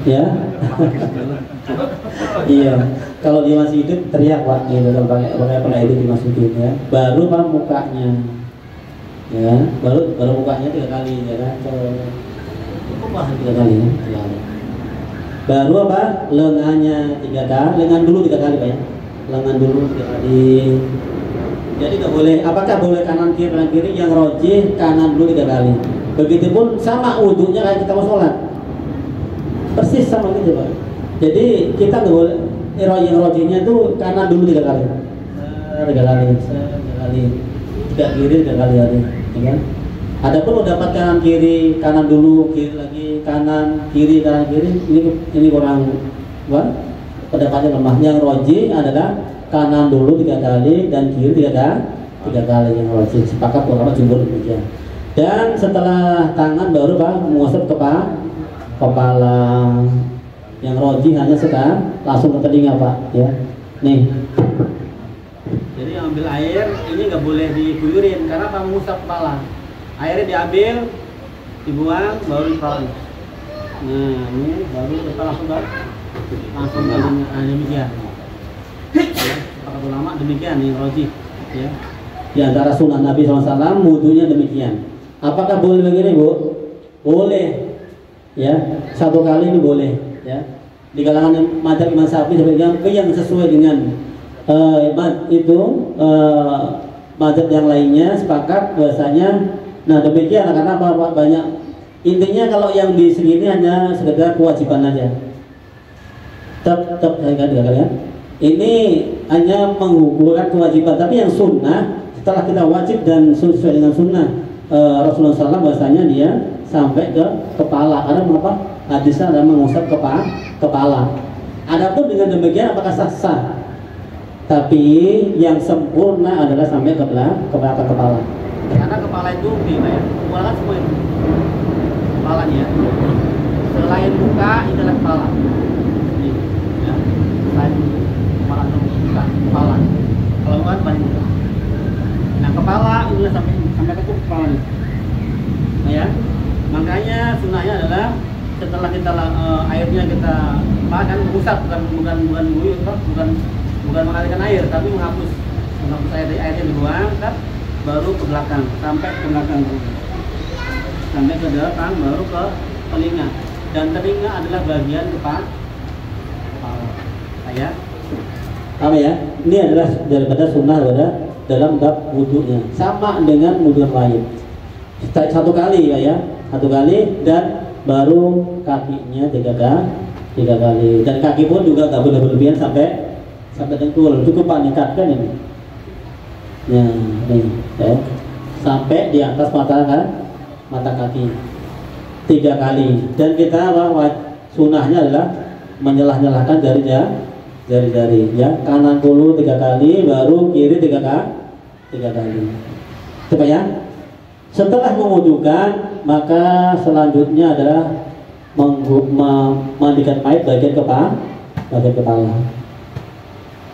ya. Iya. Kalau dia masih hidup teriak Pak, gitu kalau pakai itu dimasukin ya. Baru Pak mukanya. Ya, baru mukanya 3 kali ya kan. Cukup 3 kali ya. Baru apa? Lengannya 3 kali, lengan dulu 3 kali Pak ya. Lengan dulu 3 kali. Jadi nggak boleh, apakah boleh kanan kiri? Yang rojih kanan dulu 3 kali. Begitupun sama wudhunya kayak kita mau sholat. Persis sama gitu Pak. Jadi kita nggak boleh, yang rojihnya itu kanan dulu 3 kali. 3 kali. 3 kiri 3 kali ya kan? Adapun dapat kanan kiri dulu, kiri lagi, kanan kiri, ini kurang apa? Pendapatnya lemah. Yang rojih adalah kanan dulu 3 kali dan kiri 3 kali yang rojih. Sepakat ulama jumhur demikian. Dan setelah tangan baru Pak mengusap kepala. Yang rojih hanya sekarang langsung ke telinga Pak ya. Nih. Jadi ambil air ini nggak boleh diguyurin karena Pak mengusap kepala. Airnya diambil, dibuang, baru ditaruh. Nah, ini baru kita langsung demikian. Para ulama demikian nih rojih, ya. Di antara sunnah Nabi SAW, wudhunya demikian. Apakah boleh begini Bu? Boleh, ya. 1 kali ini boleh, ya. Di kalangan mazhab Imam Syafi'i yang sesuai dengan mazhab yang lainnya sepakat bahwasanya. Nah demikian karena banyak intinya kalau yang di sini hanya sekedar kewajiban aja. Tetap kalian. Ini hanya mengukurkan kewajiban, tapi yang sunnah setelah kita wajib dan sesuai dengan sunnah Rasulullah SAW bahasanya dia sampai ke kepala. Karena mengapa? Hadisnya ada mengusap kepala. Adapun dengan demikian apakah sah? Tapi yang sempurna adalah sampai ke belakang kepala. Karena kepala itu ya, kepala kan semua itu kepalanya. Selain muka ini adalah kepala. Ini, ya. Selain kepala itu muka, kepala. Kalau bukan paling muka. Nah kepala ini sampai ke kepala nih. Nah, ya. Makanya sunnahnya adalah setelah kita airnya kita makan mengusap bukan mengalirkan air tapi menghapus airnya dibuang kan. Baru ke belakang, sampai ke belakang dulu. Sampai ke belakang, baru ke telinga. Dan telinga adalah bagian kepala. Ya. Apa ya? Ini adalah daripada sunnah dalam bab wudhunya. Sama dengan wudhu lain. 1 kali ya. 1 kali dan baru kakinya 3 kali. Dan kaki pun juga nggak boleh berlebihan sampai dengkul. Cukup panikat kan ini. Ya, nih, ya. Sampai di atas mata kaki 3 kali. Dan kita sunnahnya adalah menyelah-nyelahkan jari-jari ya. Kanan dulu 3 kali, baru kiri 3 kali. Coba ya. Setelah mewudhukan, maka selanjutnya adalah memandikan mayat bagian kepala. 3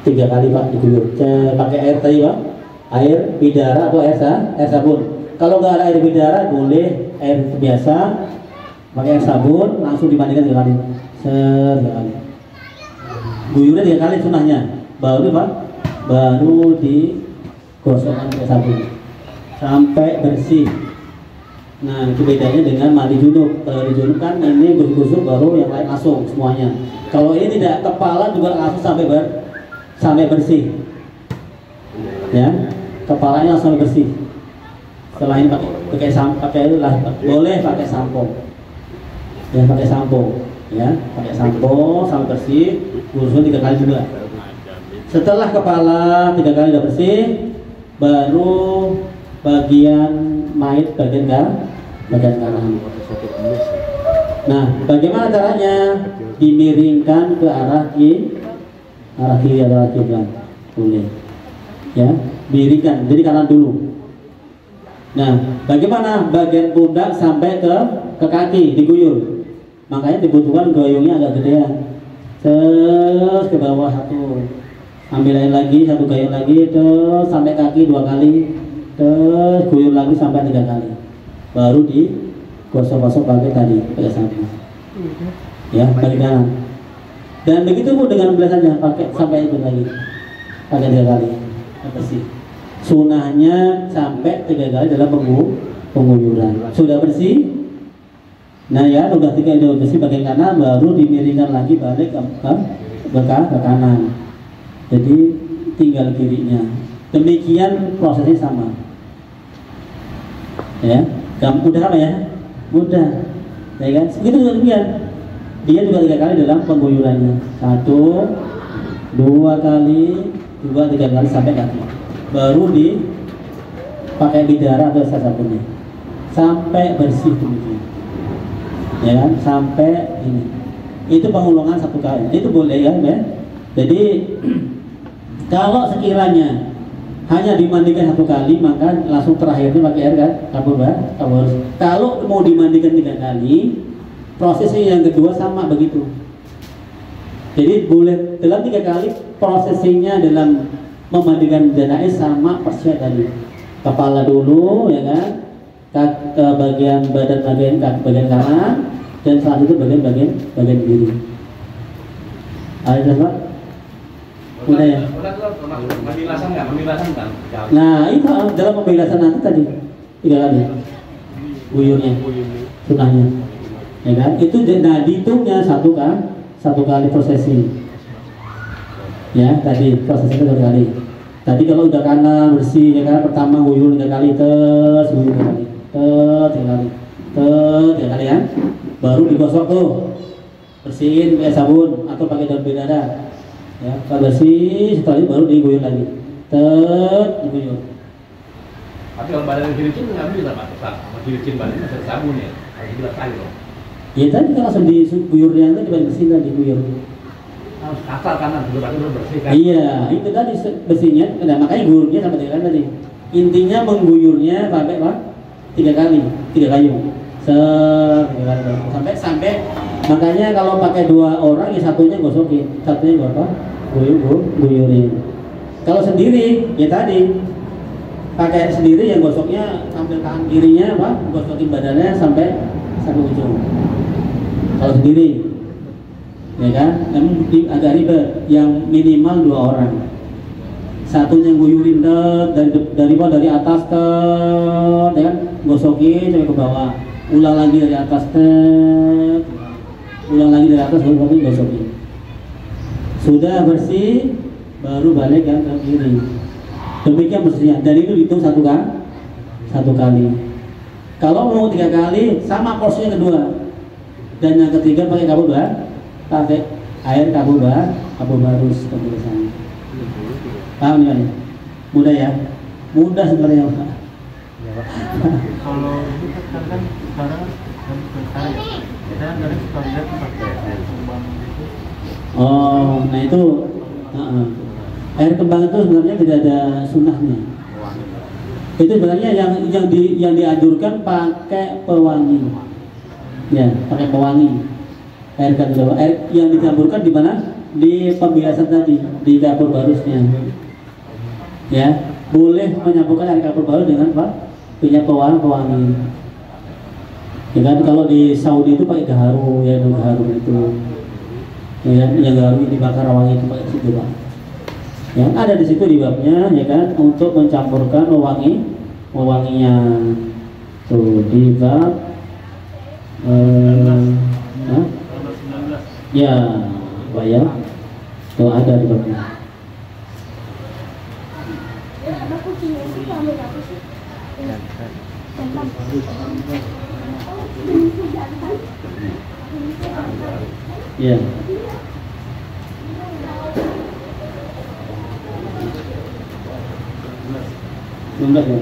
kali Pak diguyur. Pakai air tadi Pak. Air bidara atau air sabun. Kalau nggak ada air bidara boleh air biasa, pakai air sabun langsung dimandikan 3 kali. 3 kali. Guyurnya 3 kali sunnahnya. Baru Pak, baru digosokkan pakai sabun sampai bersih. Nah itu bedanya dengan mandi junub. Kalau di junub kan ini gosok-gosok baru yang lain langsung semuanya. Kalau ini tidak, kepala juga langsung sampai bersih. Ya, kepalanya langsung bersih. Selain pakai boleh pakai sampo. Ya, pakai sampo. Ya, pakai sampo sampai bersih, gosok 3 kali juga. Setelah kepala 3 kali sudah bersih, baru bagian mayit bagian kanan. Nah, bagaimana caranya? Dimiringkan ke arah kiri atau kiblat. Boleh. Ya, miringkan, jadi kanan dulu. Nah, bagaimana bagian pundak sampai ke kaki diguyur? Makanya dibutuhkan goyongnya agak gedean. Terus ke bawah 1, ambil air lagi 1 gayung lagi, terus sampai kaki 2 kali, terus guyur lagi sampai 3 kali. Baru digosok-gosok pakai sabun. Ya, balik kanan. Dan begitu pun dengan biasanya pakai sampai itu lagi, pakai 3 kali. Bersih. Sunnahnya sampai 3 kali dalam pengguyuran. Sudah bersih, Nah ya, udah 3 daun besi bagian kanan, baru dimiringkan lagi balik ke kanan. Jadi tinggal kirinya. Demikian prosesnya sama. Ya, mudah apa ya? Mudah. Ya kan? Segitu demikian. Dia juga 3 kali dalam pengguyurannya. 1, 2 kali, 2, 3 kali sampai kaki. Baru dipakai bidara atau sabunnya. Sampai bersih demikian. Ya kan? Sampai ini. Itu pengulangan 1 kali. Itu boleh ya, ya. Jadi kalau sekiranya hanya dimandikan 1 kali, maka langsung terakhirnya pakai air kan, kabur. Kalau mau dimandikan 3 kali, prosesnya yang kedua sama begitu. Jadi boleh dalam 3 kali prosesnya dalam memandikan janais sama persis tadi. Kepala dulu, ya kan, bagian badan bagian kanan, dan selanjutnya bagian kiri. Ada apa? Udah ya. Pemilasan kan? Nah itu dalam pemilasan nanti tadi 3 kali guyurnya, sunahnya, ya kan? Itu nah dihitungnya 1 kali prosesi. Ya tadi prosesnya 2 kali. Tadi kalau udah kanan bersih, ya kan? Pertama guyur 3 kali, terus guyur 3 kali, 3 kali ya. Baru digosok tuh, bersihin pakai sabun atau pakai daun bidara. Ya, kalau bersih setelah itu baru diguyur lagi. Diguyur. Tapi kalau badan dilicin nggak bisa Pak, sama dilicin badan ada sabun ya, harus jelas kali loh. Ya tadi kalau langsung diguyur yang tadi bersih dan diguyur. Harus asal kanan juga baru bersih kan? Iya, itu tadi bersihnya. Nah, makanya guyurnya sampai 3 kali tadi. Intinya mengguyurnya pakai apa? 3 kali, 3 kayu. 3 kali sampai makanya kalau pakai 2 orang ya satunya gosokin, satunya apa? Guyurin. Kalau sendiri ya tadi pakai sendiri yang gosoknya ambil tangan kirinya apa? Gosokin badannya sampai ujung. Kalau sendiri, ya kan? Namun agak ribet. Yang minimal 2 orang. Satunya guyurin dari atas ya kan? Gosokin sampai ke bawah. Ulang lagi dari atas ulang lagi dari atas baru gosokin. Sudah bersih baru balik yang ke kiri. Demikian prosesnya. Dan itu dihitung 1 kali. Kalau mau 3 kali sama porsinya kedua. Dan yang ketiga pakai pakai air kabur barus pemeriksaan. Paham ya? Mudah ya? Mudah sebenarnya Pak. Kalau itu kan sekarang kan ya. Kita dari suka lihat pakai kembang gitu. Oh, nah itu air kembang itu sebenarnya tidak ada sunahnya. Itu sebenarnya yang dianjurkan pakai pewangi. Ya, pakai pewangi. Air yang dicampurkan di mana? Di pembiasan tadi, di kapur barusnya. Ya, boleh menyampurkan air kapur barus dengan apa? Punya pewangi. Ya kan kalau di Saudi itu pakai gaharu, ya gaharu itu. Ya, yang gaharu dibakar wangi itu pakai situ Pak. Yang ada di situ di babnya, ya kan, untuk mencampurkan wewanginya. Tuh di bab ya, Pak ya. Tuh ada di babnya. Ya. Enggak ya.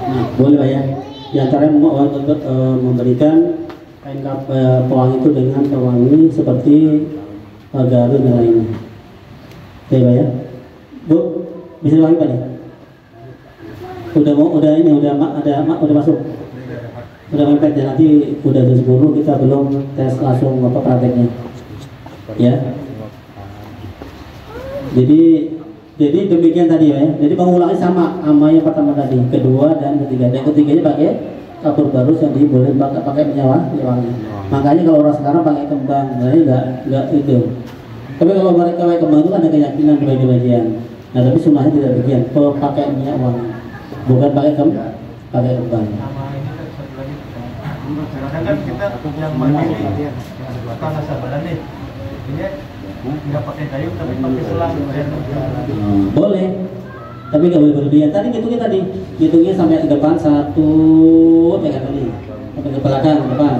Nah, boleh Pak ya. Di antara memberikan kain pewangi itu dengan pewangi seperti garu dan lainnya. Oke Pak ya. Bu, bisa wangi Pak nih? Udah masuk. Sudah mepet ya, nanti udah jam 10 kita belum tes langsung apa prakteknya. Ya. Jadi demikian tadi ya. Jadi pengulangnya sama yang pertama tadi, kedua dan ketiga. Dan ketiganya pakai kapur barus yang boleh pakai minyak wangi. Makanya kalau orang sekarang pakai kembang, nah enggak itu. Tapi kalau mereka pakai kembang itu kan ada keyakinan di bagian. Nah tapi sunnahnya tidak demikian, pakai minyak wangi, bukan pakai kembang. Kadang kita yang mandiri apa sabaran nih, ini nggak pakai kayu tapi pakai selang. Boleh, tapi nggak boleh berlebihan. Tadi hitungnya sampai ke depan 1 kali, sampai ke belakang depan.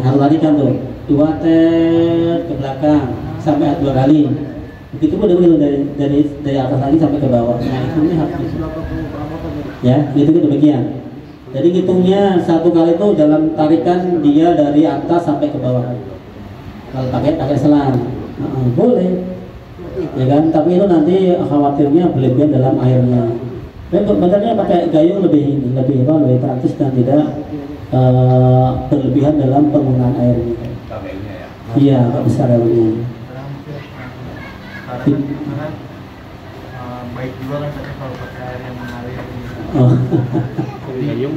Harus larikan tuh 2 tet ke belakang sampai 2 kali. Begitu pun dari atas lagi sampai ke bawah. Nah itu habis. Ya, itu demikian. Jadi hitungnya 1 kali itu dalam tarikan dia dari atas sampai ke bawah. Kalau pakai selang, boleh, ya kan? Tapi itu nanti khawatirnya berlebihan dalam airnya. Dan sebenarnya pakai gayung lebih praktis dan tidak berlebihan dalam penggunaan airnya. Iya, nggak besar airnya. Baik juga kan kalau pakai air yang mengalir. Jadi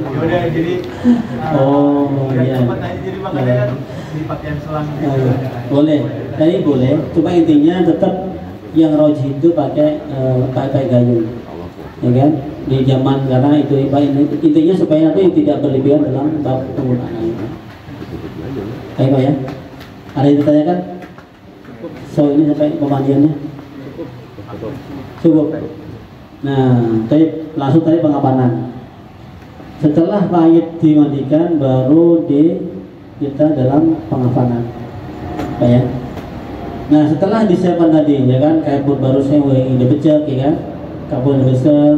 makanya kan dipakai selang gitu. Boleh, tadi boleh. Cuma intinya tetap yang rojih itu pakai gayung, ya kan? Di zaman karena itu intinya supaya itu tidak berlebihan dalam bab penggunaan air. Baik ya. Ada yang ditanyakan? So ini sampai pemandiannya cukup. Nah, langsung tadi pengapanan. Setelah mayit dimandikan, baru kita dalam pengapanan. Ya. Nah, setelah disiapkan tadi, ya kan, kapur baru saya dibecek, ya kan, kapur dibecek,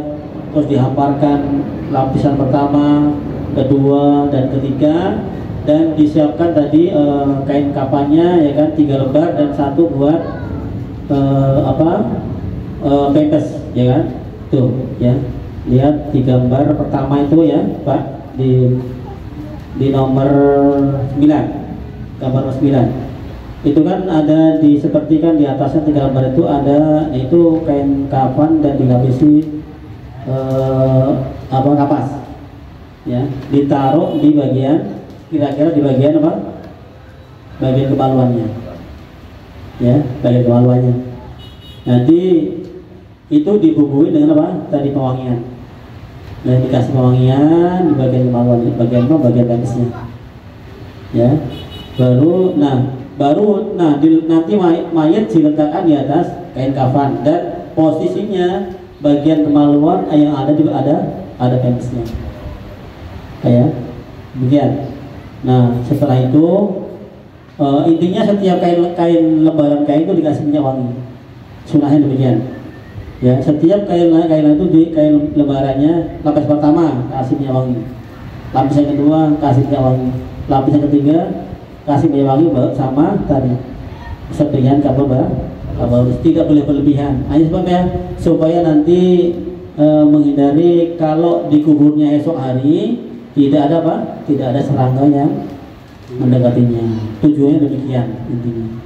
terus dihamparkan lapisan pertama, kedua, dan ketiga, dan disiapkan tadi kain kapannya, ya kan, 3 lembar dan 1 buat pempes, ya kan, tuh, ya. Lihat 3 lembar pertama itu ya Pak, di nomor 9, gambar 9 itu kan ada seperti kan di atasnya 3 lembar itu ada itu kain kafan dan dilapisi kapas ya, ditaruh di bagian kira-kira di bagian apa, bagian kemaluannya ya, bagian kemaluannya. Nanti itu dibubuhi dengan apa tadi, pewangian. Dan dikasih pewangian di bagian kemaluan, bagian pempesnya ya. Nanti mayat diletakkan di atas kain kafan dan posisinya bagian kemaluan yang ada juga ada pempesnya ya, demikian. Nah setelah itu intinya setiap lembaran kain itu dikasih minyak wangi, sunahnya demikian. Ya, setiap kain itu di kain lembarannya, lapis pertama kasih minyak wangi, lapis yang kedua kasih minyak wangi, lapis yang ketiga kasih minyak wangi sama tadi serpihan kapur tidak boleh berlebihan. Hanya sebabnya supaya nanti menghindari kalau dikuburnya esok hari tidak ada serangga yang mendekatinya. Tujuannya demikian intinya.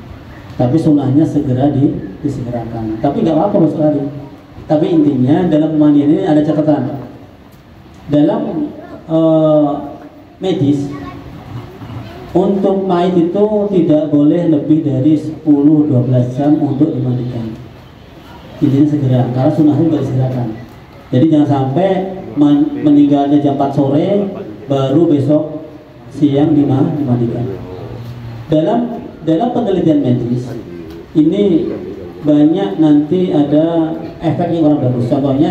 Tapi sunahnya segera disegerakan. Tapi nggak apa-apa masuk hari. Tapi intinya dalam pemandian ini ada catatan. Dalam medis untuk mayit itu tidak boleh lebih dari 10-12 jam untuk dimandikan. Intinya segera, karena sunahnya juga disegerakan. Jadi jangan sampai meninggalnya jam 4 sore baru besok siang dimandikan. Dalam penelitian medis ini banyak nanti ada efek yang kurang bagus. Contohnya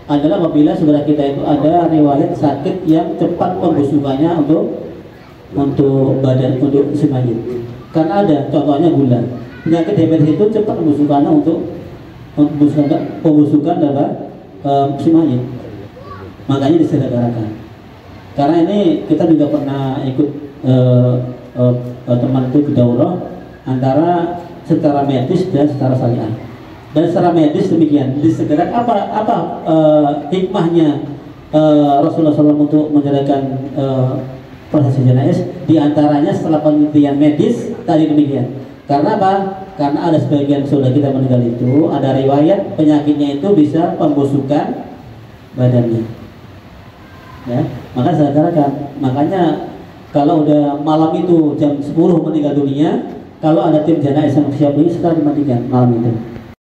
adalah apabila saudara kita itu ada riwayat sakit yang cepat pembusukannya untuk badan, untuk si mayit. Karena ada contohnya gula. Penyakit diabetes itu cepat pembusukannya untuk pembusukan si mayit. Makanya disegerakan. Karena ini kita juga pernah ikut teman itu ke daurah antara secara medis dan secara syariah. Dan secara medis demikian disegerakan apa hikmahnya Rasulullah SAW untuk menjalankan proses jenazah, diantaranya setelah penelitian medis tadi demikian. Karena apa? Karena ada sebagian saudara kita meninggal itu ada riwayat penyakitnya itu bisa pembusukan badannya. Ya, maka saya katakan, makanya kalau udah malam itu jam 10 meninggal dunia, kalau ada tim jenazah yang siap ini sekarang dimatikan malam itu.